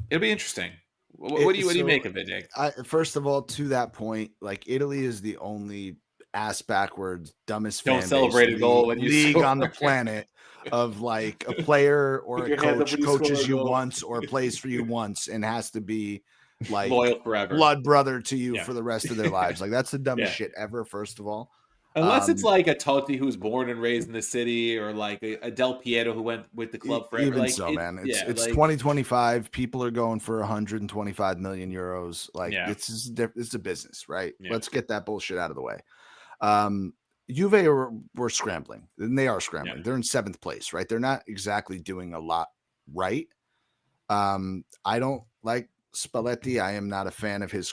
be interesting. What do you make of it, Nick? First of all, to that point, like Italy is the only ass backwards, dumbest Don't fan celebrate base a goal when you league score. on the planet of like a player or Put a your hands up coach when you score coaches a you goal. once or plays for you once and has to be like Loyal forever. blood brother to you Yeah. for the rest of their lives. Like that's the dumbest Yeah. shit ever. First of all, Unless it's like a Totti who's born and raised in the city, or like a Del Piero who went with the club forever. Even Like, so, man, it's like, 2025. People are going for 125 million euros. Like Yeah. it's a business, right? Yeah. Let's get that bullshit out of the way. Juve were scrambling, and they are scrambling. Yeah. They're in 7th place, right? They're not exactly doing a lot right. I don't like Spalletti. I am not a fan of his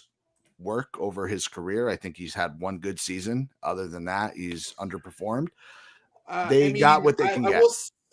work over his career. I think he's had one good season. Other than that, he's underperformed. They got what they can get.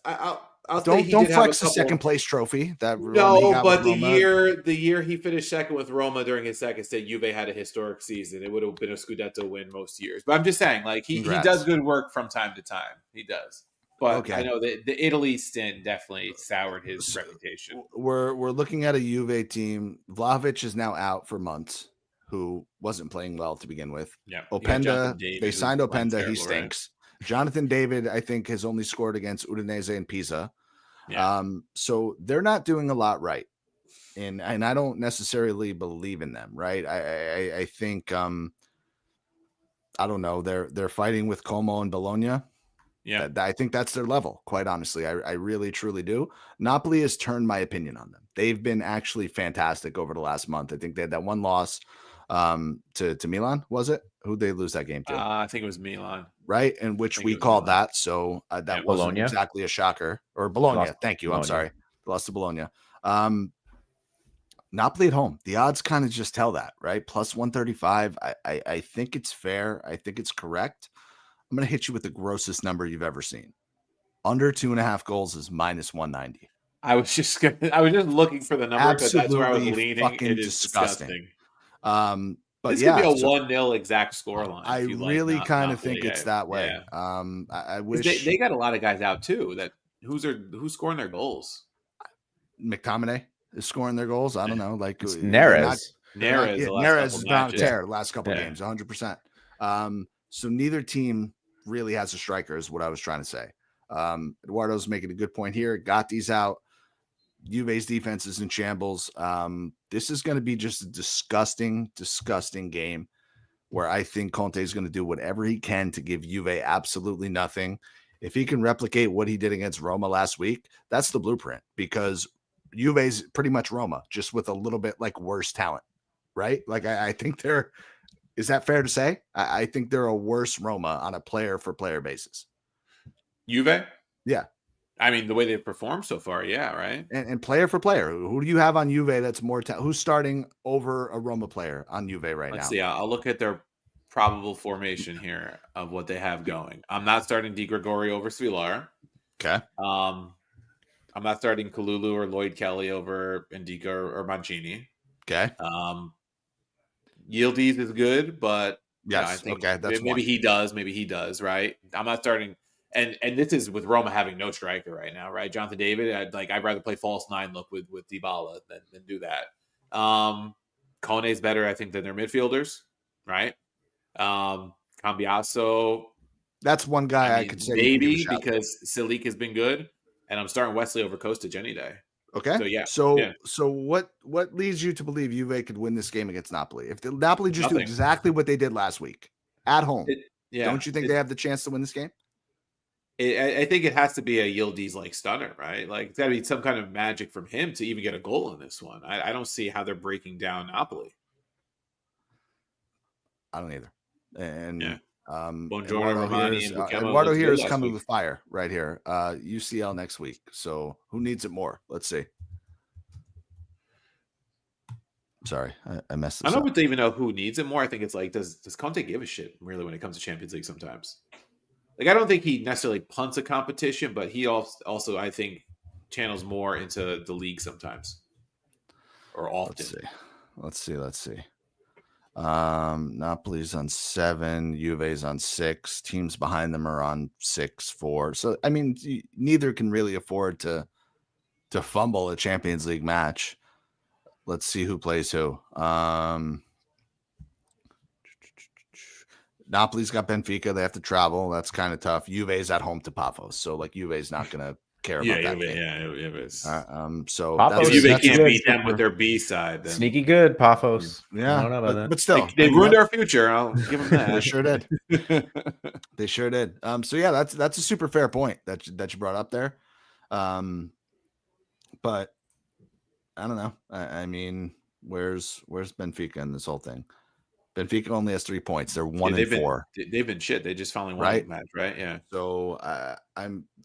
I'll say he Don't did have flex a the couple. second place trophy that Roma he No, got but with Roma. the year he finished second with Roma during his second stint, Juve had a historic season. It would have been a Scudetto win most years. But I'm just saying, like he Congrats. does good work from time to time. He does. But Okay. I know that the Italy stint definitely soured his reputation. We're looking at a Juve team. Vlahovic is now out for months, who wasn't playing well to begin with. Yeah. Openda, they signed Openda. He stinks. Right? Jonathan David, I think, has only scored against Udinese and Pisa. Yeah. So they're not doing a lot right. And I don't necessarily believe in them, right? I think I don't know. They're fighting with Como and Bologna. Yeah. I think that's their level, quite honestly. I really, truly do. Napoli has turned my opinion on them. They've been actually fantastic over the last month. I think they had that one loss to Milan, was it? Who'd they lose that game to? I think it was Milan. Right? And which we called Milan. that. So that wasn't Bologna. exactly a shocker. Or Bologna. Thank you. Bologna. I'm sorry. Lost to Bologna. Napoli at home. The odds kind of just tell that, right? Plus 135. I think it's fair. I think it's correct. I'm going to hit you with the grossest number you've ever seen. Under 2.5 goals is minus 190. I was just looking for the number because that's where I was leaning. It is disgusting. But this yeah, could be a 1-0 exact scoreline. I really kind of think it's that way. Yeah. I wish they got a lot of guys out too. That who's scoring their goals? McTominay is scoring their goals. I don't know, like Neres. Neres has been on a tear the last couple Yeah. games, 100%. So neither team really has a striker, is what I was trying to say. Eduardo's making a good point here. Gatti's out. Juve's defense is in shambles. This is going to be just a disgusting, disgusting game where I think Conte is going to do whatever he can to give Juve absolutely nothing. If he can replicate what he did against Roma last week, that's the blueprint, because Juve's pretty much Roma, just with a little bit like worse talent, right? Like I think they're, is that fair to say? I think they're a worse Roma on a player for player basis. Juve? Yeah. I mean, the way they've performed so far, yeah, right? And player for player, who do you have on Juve that's more who's starting over a Roma player on Juve right now? Let's see. I'll look at their probable formation here of what they have going. I'm not starting Di Gregorio over Svilar. Okay. I'm not starting Kalulu or Lloyd Kelly over Indica or Mancini. Okay. Yildiz is good, but yes, I think okay, that's maybe he does, right? I'm not starting. And this is with Roma having no striker right now, right? Jonathan David, I'd rather play false nine look with Dybala than do that. Kone's better, I think, than their midfielders, right? Cambiaso. That's one guy I could say maybe because Salik has been good, and I'm starting Wesley over Kostic any day. Okay. So yeah. So what leads you to believe Juve could win this game against Napoli? If the Napoli just do exactly what they did last week at home, don't you think they have the chance to win this game? I think it has to be a Yildiz like stunner, right? Like it's got to be some kind of magic from him to even get a goal in this one. I don't see how they're breaking down Napoli. I don't either. And Buongiorno, Romani, and Bukema Eduardo looked here good is last coming week. with fire right here. UCL next week. So who needs it more? Let's see. Sorry, I messed I this don't up. even know who needs it more. I think it's like, does Conte give a shit really when it comes to Champions League sometimes? Like, I don't think he necessarily punts a competition, but he also I think, channels more into the league sometimes, or often. Let's see. Napoli's on 7, Juve's on 6. Teams behind them are on 6, 4. So I mean, neither can really afford to fumble a Champions League match. Let's see who plays who. Napoli's got Benfica. They have to travel. That's kind of tough. Juve's at home to Pafos, so like Juve's not going to care about that game. So Pafos, if Juve that's can't good. beat them with their B side, then Sneaky good, Pafos. Yeah, I don't know about that. But still, they ruined our future. I'll give them that. They sure did. They sure did. So yeah, that's a super fair point that you brought up there. But I don't know. I mean, where's Benfica in this whole thing? Benfica only has 3 points. They're 1-4. They've been shit. They just finally won the match, right? Yeah. So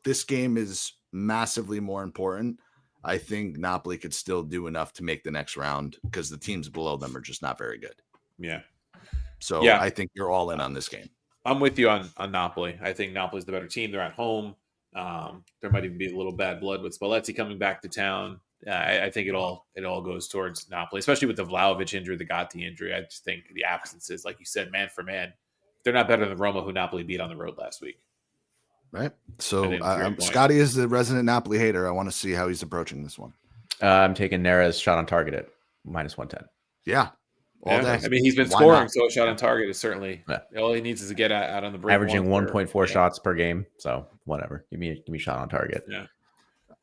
this game is massively more important. I think Napoli could still do enough to make the next round because the teams below them are just not very good. Yeah. So yeah. I think you're all in on this game. I'm with you on Napoli. I think Napoli's the better team. They're at home. There might even be a little bad blood with Spalletti coming back to town. I think it all goes towards Napoli, especially with the Vlahovic injury, the Gatti injury. I just think the absences, like you said, man for man, they're not better than Roma, who Napoli beat on the road last week. Right. So Scotty is the resident Napoli hater. I want to see how he's approaching this one. I'm taking Neres shot on target at -110. Yeah. All day. I mean, he's been scoring, so a shot on target is certainly all he needs is to get out on the break. Averaging 1.4 shots per game. So whatever. Give me shot on target. Yeah.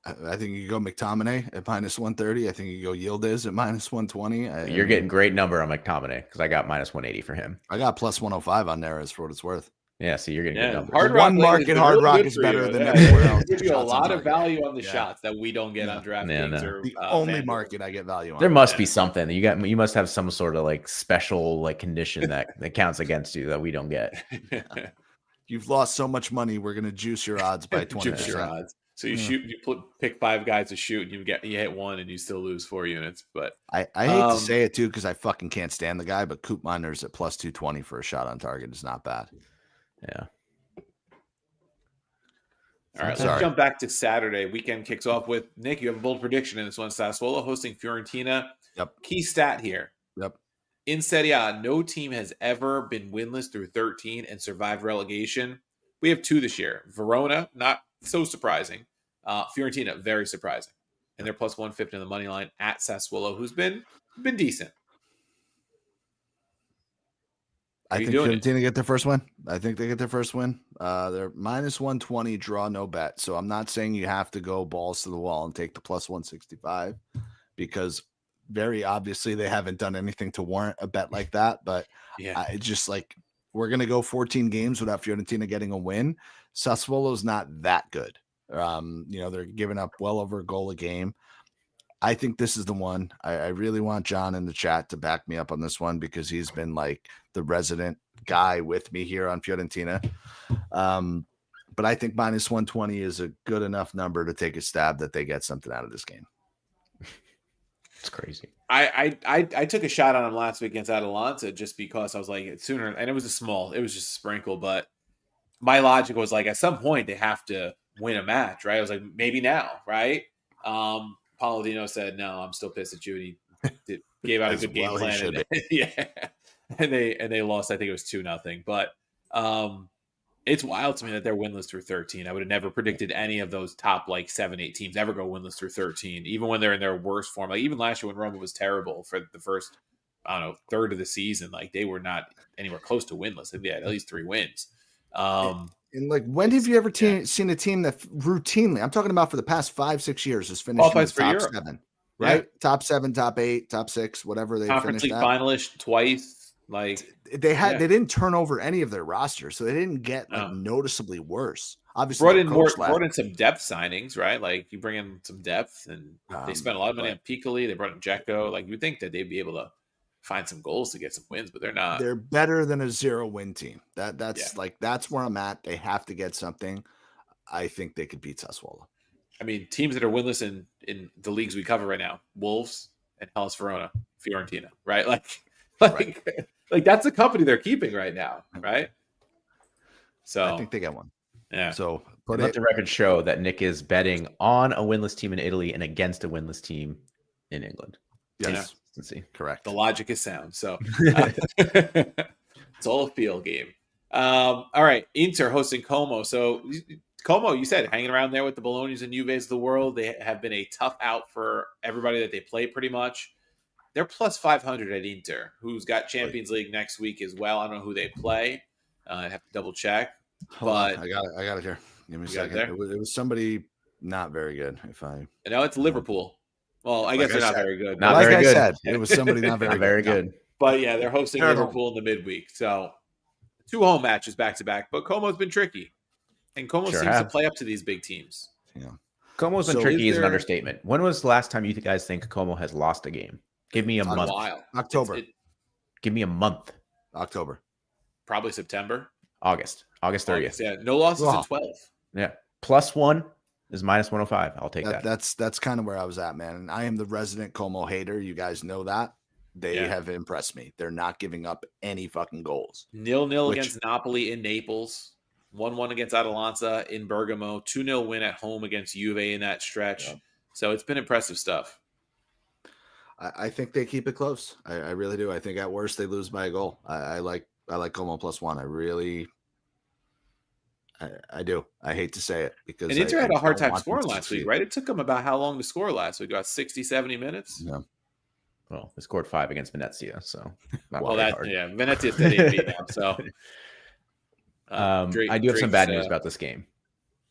I think you go McTominay at -130. I think you go Yildiz at -120. You're getting great number on McTominay because I got -180 for him. I got +105 on Neres for what it's worth. Yeah, so you're getting good numbers. Hard Rock Hard Rock is better than everywhere else. Give you a lot of value on the shots that we don't get on DraftKings. Or the only market I get value on. There must be something you must have some sort of like special like condition that counts against you that we don't get. You've lost so much money. We're gonna juice your odds by 20%. So you pick 5 guys to shoot, and you hit one, and you still lose 4 units. But I hate to say it too because I fucking can't stand the guy. But Coop Miners at +220 for a shot on target is not bad. Yeah. All right, let's jump back to Saturday. Weekend kicks off with Nick. You have a bold prediction in this one. Sassuolo hosting Fiorentina. Yep. Key stat here. Yep. In Serie A, no team has ever been winless through 13 and survived relegation. We have 2 this year. Verona, not so surprising. Fiorentina, very surprising. And they're +150 on the money line at Sassuolo, who's been decent. I think Fiorentina get their first win. I think they get their first win. They're -120, draw no bet. So I'm not saying you have to go balls to the wall and take the +165 because very obviously they haven't done anything to warrant a bet like that. But it's just like we're going to go 14 games without Fiorentina getting a win. Sassuolo's not that good. They're giving up well over a goal a game. I think this is the one. I really want John in the chat to back me up on this one because he's been like the resident guy with me here on Fiorentina. But I think -120 is a good enough number to take a stab that they get something out of this game. It's crazy. I took a shot on him last week against Atalanta just because I was like sooner, and it was just a sprinkle, but my logic was like at some point they have to win a match, right? I was like maybe now, right? Paulo Dino said, "No, I'm still pissed at you." And he gave out a good game plan. And they lost. I think it was 2-0. But it's wild to me that they're winless through 13. I would have never predicted any of those top like 7-8 teams ever go winless through 13, even when they're in their worst form. Like even last year when Roma was terrible for the first, third of the season, like they were not anywhere close to winless. They had at least 3 wins. And like, when have you ever seen a team that routinely, I'm talking about for the past 5-6 years, has finished in the top 7, right? Yeah. Top 7, top 8, top 6, whatever they Conference finished League finalist twice. Like they didn't turn over any of their rosters, so they didn't get noticeably worse. Obviously, brought in some depth signings, right? Like you bring in some depth, and they spent a lot of money on Piccoli. They brought in Dzeko. Like you think that they'd be able to find some goals to get some wins, but they're not. They're better than a 0-win team. That's where I'm at. They have to get something. I think they could beat Sassuolo. I mean, teams that are winless in the leagues we cover right now: Wolves and Hellas Verona, Fiorentina, right? Like that's the company they're keeping right now, right? So I think they get one. Yeah. So let the record show that Nick is betting on a winless team in Italy and against a winless team in England. Yes, correct. The logic is sound. So it's all a field game. All right, Inter hosting Como. So Como, you said, hanging around there with the Bolognas and Juves of the world. They have been a tough out for everybody that they play pretty much. They're plus 500 at Inter, who's got Champions League next week as well. I don't know who they play. I have to double check. I got it here. Give me a second. It was somebody not very good. No, it's Liverpool. Well, I guess they're not very good. Not very good. Said, it was somebody not very good. No. But yeah, they're hosting Liverpool in the midweek. So 2 home matches back to back. But Como's been tricky. And Como seems to play up to these big teams. Yeah. Como's been tricky is an understatement. When was the last time you guys think Como has lost a game? Give me a month. October. Give me a month. October. Probably September. August 30th. Yeah, no losses in 12. Yeah. +1 is -105. I'll take that. That's kind of where I was at, man. And I am the resident Como hater. You guys know that. They have impressed me. They're not giving up any fucking goals. 0-0 against Napoli in Naples. 1-1 against Atalanta in Bergamo. 2-0 win at home against Juve in that stretch. Yeah. So it's been impressive stuff. I think they keep it close. I really do. I think at worst they lose by a goal. I like Como +1. I really I do. I hate to say it because Inter had a hard time scoring last week, right? It took them about how long to score last week? About 60, 70 minutes? Yeah. Well, they scored 5 against Venezia, so Venezia's dead 8 now. So I do have some bad news about this game.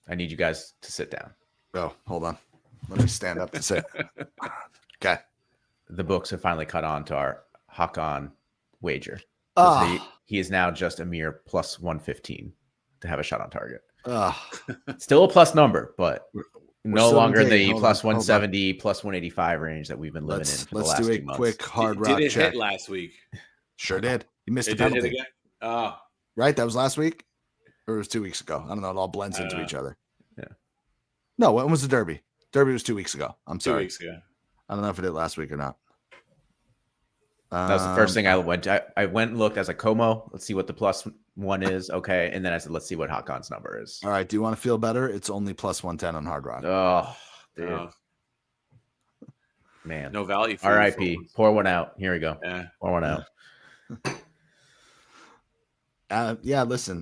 I need you guys to sit down. Oh, hold on. Let me stand up to sit. Okay. The books have finally caught on to our Hakan wager. He is now just a mere +115 to have a shot on target. Still a plus number, but no longer in the +170, +185 range that we've been living in for the last 2 months. Let's do a quick hard rock check. Did it hit last week? Sure did. You missed the penalty. Did it again? Right? That was last week? Or it was 2 weeks ago? I don't know. It all blends into each other. Yeah. No, when was the Derby? Derby was 2 weeks ago. I'm sorry. 2 weeks ago. I don't know if it did last week or not. That was the first thing I went to. I went and looked as a Como. Let's see what the +1 is. Okay. And then I said, let's see what Hakan's number is. All right. Do you want to feel better? It's only +110 on Hard Rock. Oh, dude. Man. No value for RIP. Pour one out. Here we go. Yeah. Pour one out. Yeah, listen,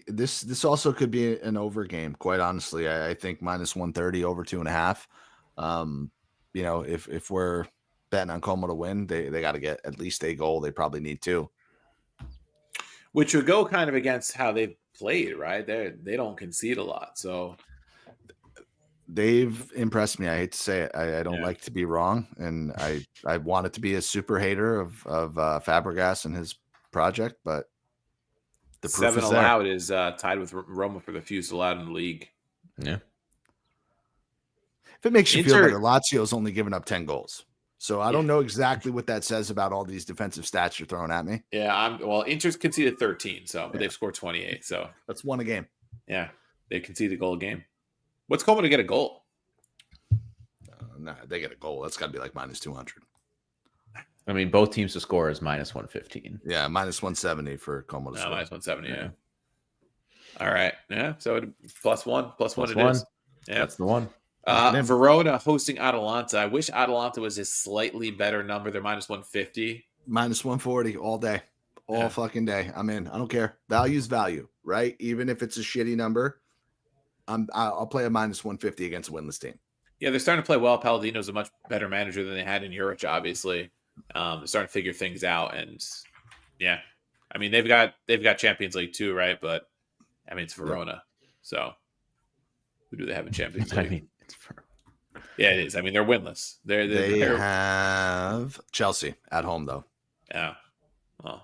this also could be an over game. Quite honestly, I think -130 over 2.5. If we're betting on Como to win, they got to get at least a goal. They probably need 2, which would go kind of against how they've played, right? They don't concede a lot, so they've impressed me. I hate to say it. I don't like to be wrong, and I wanted to be a super hater of Fabregas and his project, but the 7 allowed is tied with Roma for the fewest allowed in the league. Yeah. If it makes you feel better, Lazio's only given up 10 goals. So I don't know exactly what that says about all these defensive stats you're throwing at me. Yeah, Inter's conceded 13, but they've scored 28. So that's 1 a game. Yeah, they conceded a goal a game. What's Como to get a goal? No, they get a goal. That's got to be like -200. I mean, both teams to score is -115. Yeah, -170 for Como to score. -170, yeah. All right. Yeah, so +1 it is. Yeah, that's the one. Verona hosting Atalanta. I wish Atalanta was a slightly better number. They're -150. -140 all day. All fucking day. I'm in. I don't care. Value's value, right? Even if it's a shitty number, I'll play a -150 against a winless team. Yeah, they're starting to play well. Palladino's a much better manager than they had in Juric, obviously. They're starting to figure things out, and yeah, I mean they've got Champions League too, right? But I mean it's Verona, so who do they have in Champions League? I mean, yeah, it is. I mean they're winless. They have Chelsea at home though. Yeah, well,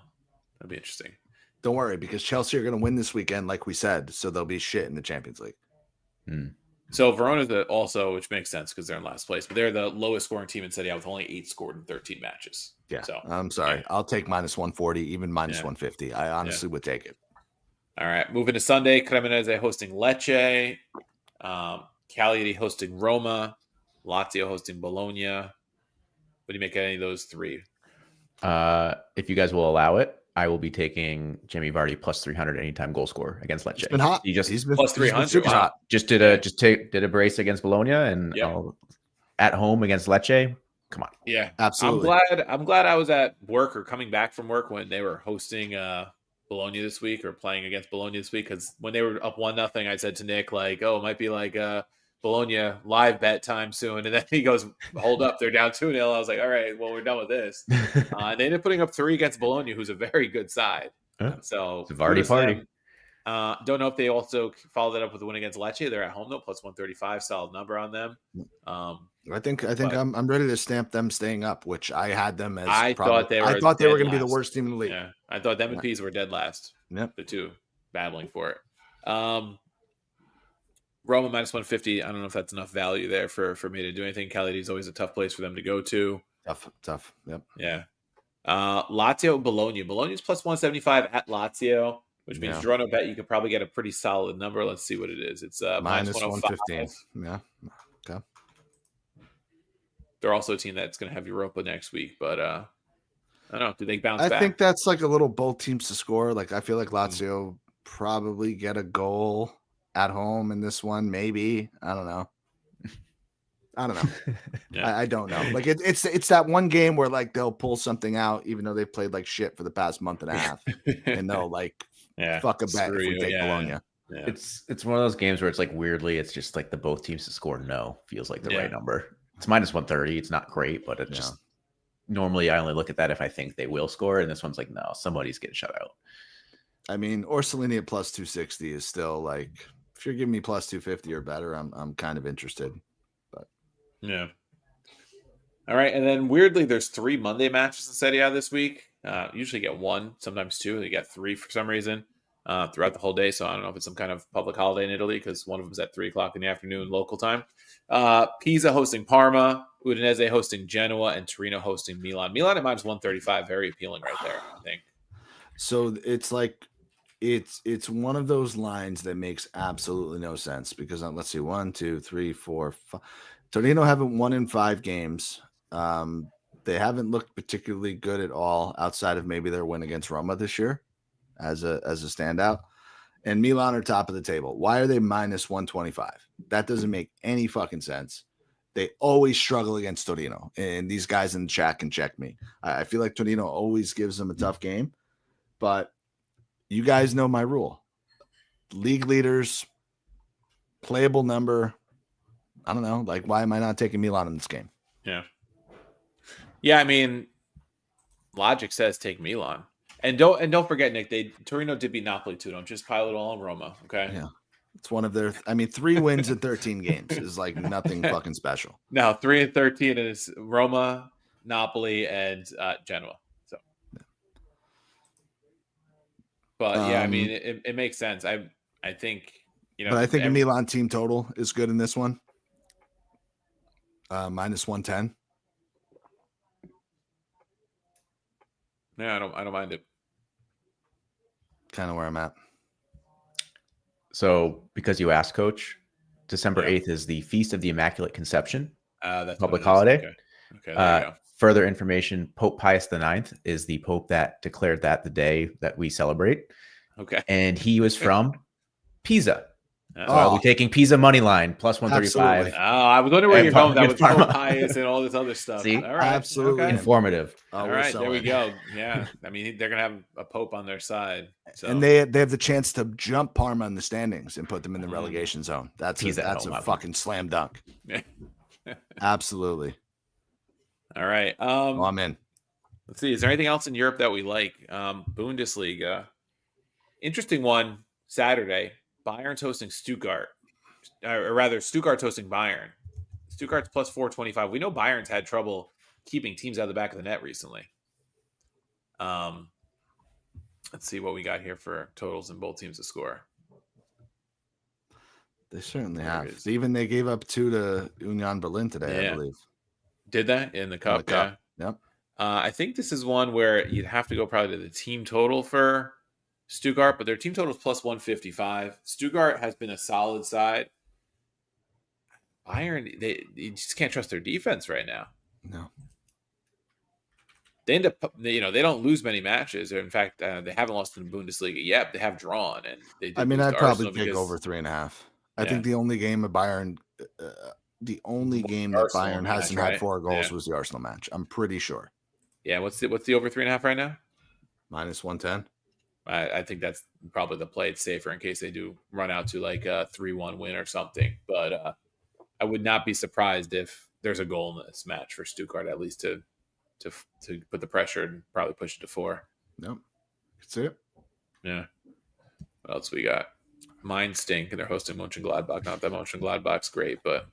that'd be interesting. Don't worry, because Chelsea are going to win this weekend, like we said, so they'll be shit in the Champions League. So Verona's also, which makes sense because they're in last place, but they're the lowest scoring team in Serie A with only 8 scored in 13 matches. Yeah. So I'm sorry. yeah. I'll take minus 140, even minus Yeah. 150. I honestly would take it. All right. Moving to Sunday, Cremonese hosting Lecce, Cagliari hosting Roma, Lazio hosting Bologna. What do you make of any of those three? If you guys will allow it, I will be taking Jamie Vardy plus 300 anytime goal scorer against Lecce. He's been hot. He's been plus 300. Super Wow. hot. Just did a brace against Bologna and at home against Lecce. Come on. Yeah, absolutely. I'm glad I was at work or coming back from work when they were hosting Bologna this week or playing against Bologna this week, because when they were up 1-0, I said to Nick, like, oh, it might be like Bologna live bet time soon. And then he goes, hold up, they're down 2-0. I was like, all right, well, we're done with this. They ended up putting up 3 against Bologna, who's a very good side. So it's a Vardy party. Don't know if they also followed that up with a win against Lecce. They're at home though, plus 135, solid number on them. I think I'm ready to stamp them staying up, which I had them as. I thought they were going to be the worst team in the league. Yeah, I thought them and Peas were dead last. Yep, the two battling for it. Roma minus 150. I don't know if that's enough value there for me to do anything. Cagliari is always a tough place for them to go to. Tough. Yep. Yeah. Lazio, Bologna. Bologna's plus 175 at Lazio, which means Girona bet you could probably get a pretty solid number. Let's see what it is. It's minus 115. Yeah. Okay. They're also a team that's going to have Europa next week, but I don't know. Do they bounce back? I think that's like a little both teams to score. Like I feel like Lazio probably get a goal at home in this one. Maybe. I don't know. Yeah. I don't know. Like it's that one game where like they'll pull something out, even though they played like shit for the past month and a half, and they'll like fuck a bet if we take Bologna. Yeah. It's one of those games where it's like weirdly, it's just like the both teams to score feels like the right number. It's minus 130. It's not great, but it's just normally I only look at that if I think they will score, and this one's like no, somebody's getting shut out. I mean, Orsolini at plus 260 is still like if you're giving me plus 250 or better, I'm kind of interested. But yeah. All right, and then weirdly, there's 3 Monday matches in Serie A this week. Usually get 1, sometimes 2. They get 3 for some reason throughout the whole day. So I don't know if it's some kind of public holiday in Italy because one of them is at 3:00 in the afternoon local time. Pisa hosting Parma, Udinese hosting Genoa, and Torino hosting Milan. Milan at minus 135, very appealing right there, I think. So it's like it's one of those lines that makes absolutely no sense because let's see, 1, 2, 3, 4, 5. Torino haven't won in 5 games. They haven't looked particularly good at all outside of maybe their win against Roma this year as a standout. And Milan are top of the table. Why are they minus 125? That doesn't make any fucking sense. They always struggle against Torino, and these guys in the chat can check me. I feel like Torino always gives them a tough game, but you guys know my rule. League leaders, playable number. I don't know. Like, why am I not taking Milan in this game? Yeah. Yeah, I mean, logic says take Milan. And don't forget, Nick, Torino did beat Napoli too. Don't just pile it all on Roma, okay? Yeah. It's one of their 3 wins in 13 games is like nothing fucking special. No, 3 and 13 is Roma, Napoli, and Genoa. So but yeah, I mean it makes sense. I think but I think a Milan team total is good in this one. Minus 110. Yeah, I don't mind it. Kind of where I'm at. So, because you asked, Coach, December 8th is the Feast of the Immaculate Conception, that's public holiday. Okay, there you go. Further information, Pope Pius IX is the Pope that declared that the day that we celebrate. Okay. And he was from Pisa. So I'll be taking Pisa money line plus 135. Oh, I was wondering where you're going. That was Pope Pius and all this other stuff. See? All right. Absolutely. Okay. Informative. All right, there we go. Yeah. I mean, they're going to have a Pope on their side. So. And they have the chance to jump Parma in the standings and put them in the relegation zone. That's a fucking slam dunk. Absolutely. All right. I'm in. Let's see. Is there anything else in Europe that we like? Bundesliga. Interesting one. Saturday. Bayern's hosting Stuttgart. Or rather, Stuttgart's hosting Bayern. Stuttgart's plus 425. We know Bayern's had trouble keeping teams out of the back of the net recently. Let's see what we got here for totals in both teams to score. They certainly There have. it is. Even they gave up 2 to Union Berlin today, I Yeah. believe. Did that in the In cup? the cup. Yep. I think this is one where you'd have to go probably to the team total for Stuttgart, but their team total is plus 155. Stuttgart has been a solid side. Bayern, you just can't trust their defense right now. No. They end up, they don't lose many matches. Or in fact, they haven't lost in the Bundesliga yet. They have drawn, and they did lose I'd to probably Arsenal take because over 3.5. I Yeah. think the only game of Bayern, the only game that Arsenal Bayern match, hasn't right? had 4 goals Yeah. was the Arsenal match. I'm pretty sure. Yeah, what's the over 3.5 right now? Minus 110. I think that's probably the play. It's safer in case they do run out to like a 3-1 win or something. But I would not be surprised if there's a goal in this match for Stuttgart, at least to put the pressure and probably push it to 4. Nope. That's it. Yeah. What else we got? Mine stink, and they're hosting Mönchengladbach. Not that Mönchengladbach's great, but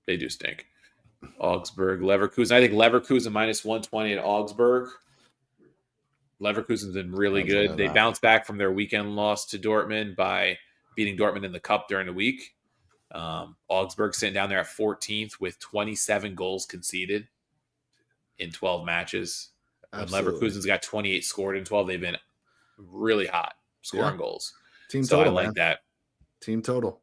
they do stink. Augsburg, Leverkusen. I think Leverkusen minus 120 at Augsburg. Leverkusen's been really good. They bounced back from their weekend loss to Dortmund by beating Dortmund in the cup during the week. Augsburg sitting down there at 14th with 27 goals conceded in 12 matches. Absolutely. When Leverkusen's got 28 scored in 12, they've been really hot scoring goals. Team So total, I like man. that. Team total.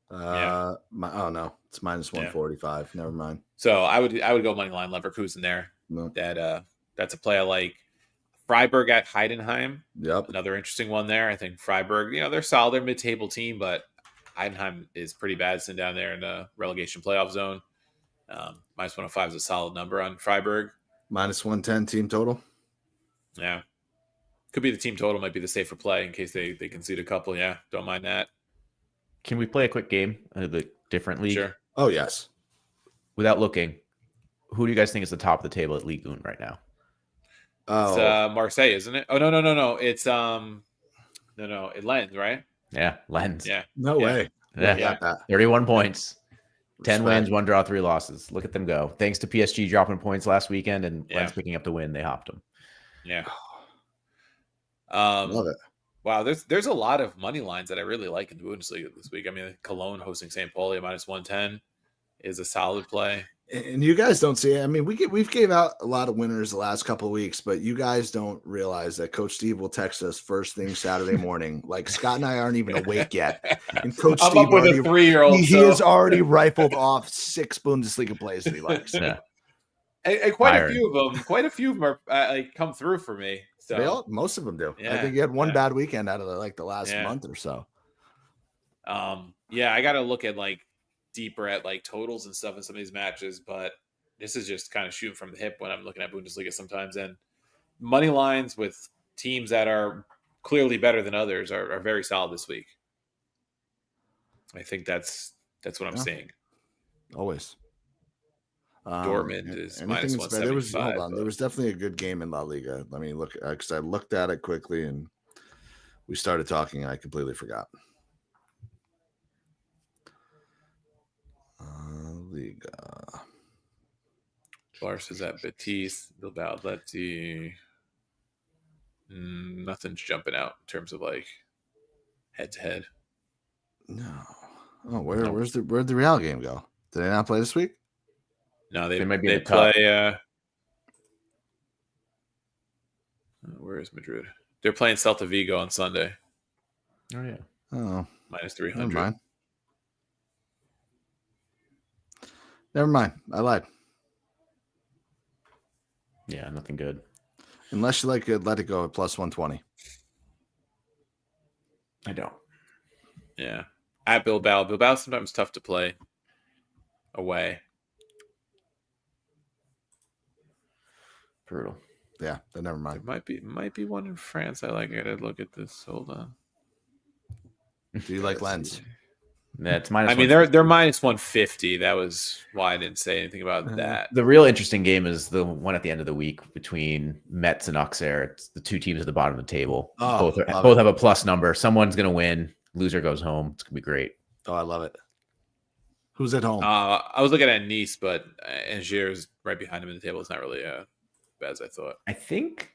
Yeah. Oh no, it's minus 145. Never mind. So I would go money line Leverkusen there. No. That's a play I like. Freiburg at Heidenheim. Yep. Another interesting one there. I think Freiburg, they're solid. They're a mid-table team, but Heidenheim is pretty bad sitting down there in the relegation playoff zone. Minus 105 is a solid number on Freiburg. Minus 110 team total. Yeah. Could be the team total, might be the safer play in case they concede a couple. Yeah, don't mind that. Can we play a quick game of the different league? Sure. Oh, yes. Without looking, who do you guys think is the top of the table at Ligue 1 right now? It's Marseille, isn't it? Oh, no. It's it Lens, right? Yeah, Lens. Yeah. No way. Yeah. Got that. 31 points. 10 Respect. wins, 1 draw, 3 losses. Look at them go. Thanks to PSG dropping points last weekend and Lens picking up the win. They hopped them. Yeah. Love it. Wow, there's a lot of money lines that I really like in the Bundesliga this week. I mean, Cologne hosting St. Pauli at minus 110 is a solid play. And you guys don't see it. I mean, we've gave out a lot of winners the last couple of weeks, but you guys don't realize that Coach Steve will text us first thing Saturday morning. Like Scott and I aren't even awake yet, and Coach I'm Steve up with a 3-year-old. he has already rifled off 6 Bundesliga plays that he likes. Yeah. And quite a few of them are like come through for me. So Most of them do. Yeah, I think you had one bad weekend out of the last month or so. I got to look at like deeper at like totals and stuff in some of these matches, but this is just kind of shooting from the hip when I'm looking at Bundesliga sometimes. And money lines with teams that are clearly better than others are very solid this week. I think that's what I'm seeing. Always. Dortmund is minus 175. There was definitely a good game in La Liga. Let me look, because I looked at it quickly and we started talking and I completely forgot. Liga. Barca's at Betis, Bilbao, Atleti. Nothing's jumping out in terms of like head to head. No. Oh, where'd the Real game go? Did they not play this week? No, they might be they in the cup. play. Where is Madrid? They're playing Celta Vigo on Sunday. Oh, yeah. Oh, minus never 300. mind. Never mind. I lied. Yeah, nothing good. Unless you like Atletico at plus 120. I don't. Yeah. At Bilbao. Bilbao sometimes tough to play away. Brutal. Yeah, then never There mind. might be one in France. I gotta look at this. Hold on. Do you like Lens? That's minus. I mean, they're minus 150. That was why I didn't say anything about that. The real interesting game is the one at the end of the week between Metz and Auxerre. It's the two teams at the bottom of the table. Oh, both have a plus number. Someone's going to win. Loser goes home. It's going to be great. Oh, I love it. Who's at home? I was looking at Nice, but Angers is right behind him in the table. It's not really bad as I thought. I think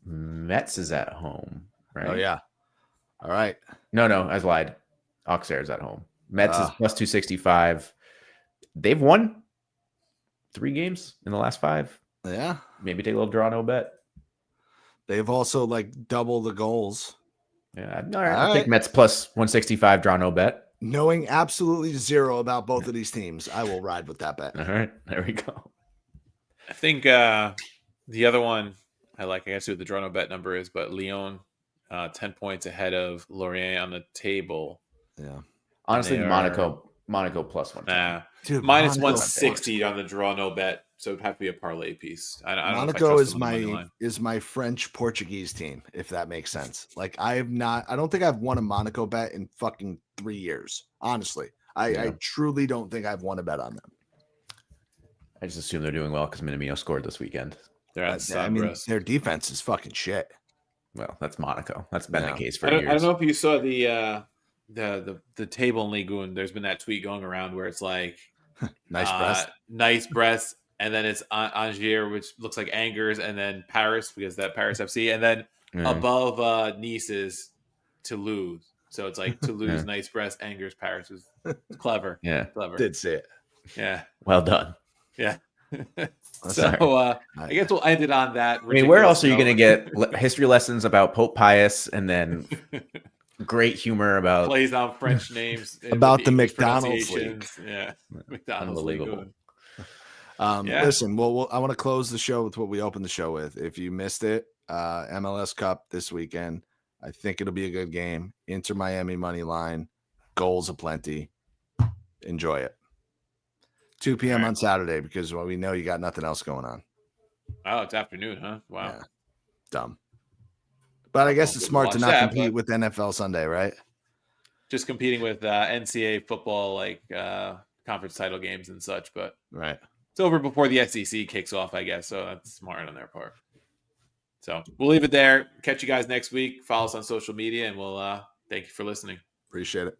Metz is at home, right? Oh, yeah. All right. No, I lied. Auxerre's at home. Mets is Ah. plus 265. They've won 3 games in the last 5. Yeah. Maybe take a little draw, no bet. They've also like double the goals. Yeah, all right. I'll take Mets plus 165, draw, no bet. Knowing absolutely zero about both of these teams, I will ride with that bet. All right, there we go. I think the other one I like, I guess who the draw no bet number is, but Lyon 10 points ahead of Lorient on the table. Yeah. Honestly, They are- Monaco plus 110. Dude, minus Monaco 160 on the draw no bet. So it'd have to be a parlay piece. I don't know if I Monaco trust is them on the money my line. French Portuguese team, if that makes sense. Like I don't think I've won a Monaco bet in fucking 3 years. Honestly. I truly don't think I've won a bet on them. I just assume they're doing well because Minamino scored this weekend. They're at Sabres. Their defense is fucking shit. Well, that's Monaco. That's been the case for I years. don't know if you saw the table in Ligue 1. There's been that tweet going around where it's like nice breast, and then it's Angers, which looks like Angers, and then Paris because that Paris FC, and then above Nice is Toulouse. So it's like Toulouse, nice breast, Angers, Paris. Is clever. Yeah, clever. Did see it. Yeah, well done. yeah. So I guess we'll end it on that. I mean, where else are you going to get history lessons about Pope Pius and then great humor about plays on French names about the English McDonald's league? pronunciations? Yeah, McDonald's Unbelievable. Yeah. Listen, well, I want to close the show with what we opened the show with. If you missed it, MLS Cup this weekend. I think it'll be a good game. Inter Miami money line, goals aplenty. Enjoy it. 2 p.m. on Saturday because we know you got nothing else going on. Oh, it's afternoon, huh? Wow. Yeah. Dumb. But I guess it's smart to watch not that, compete but- with NFL Sunday, right? Just competing with NCAA football, like conference title games and such, but Right. it's over before the SEC kicks off, I guess. So that's smart on their part. So we'll leave it there. Catch you guys next week. Follow us on social media, and we'll thank you for listening. Appreciate it.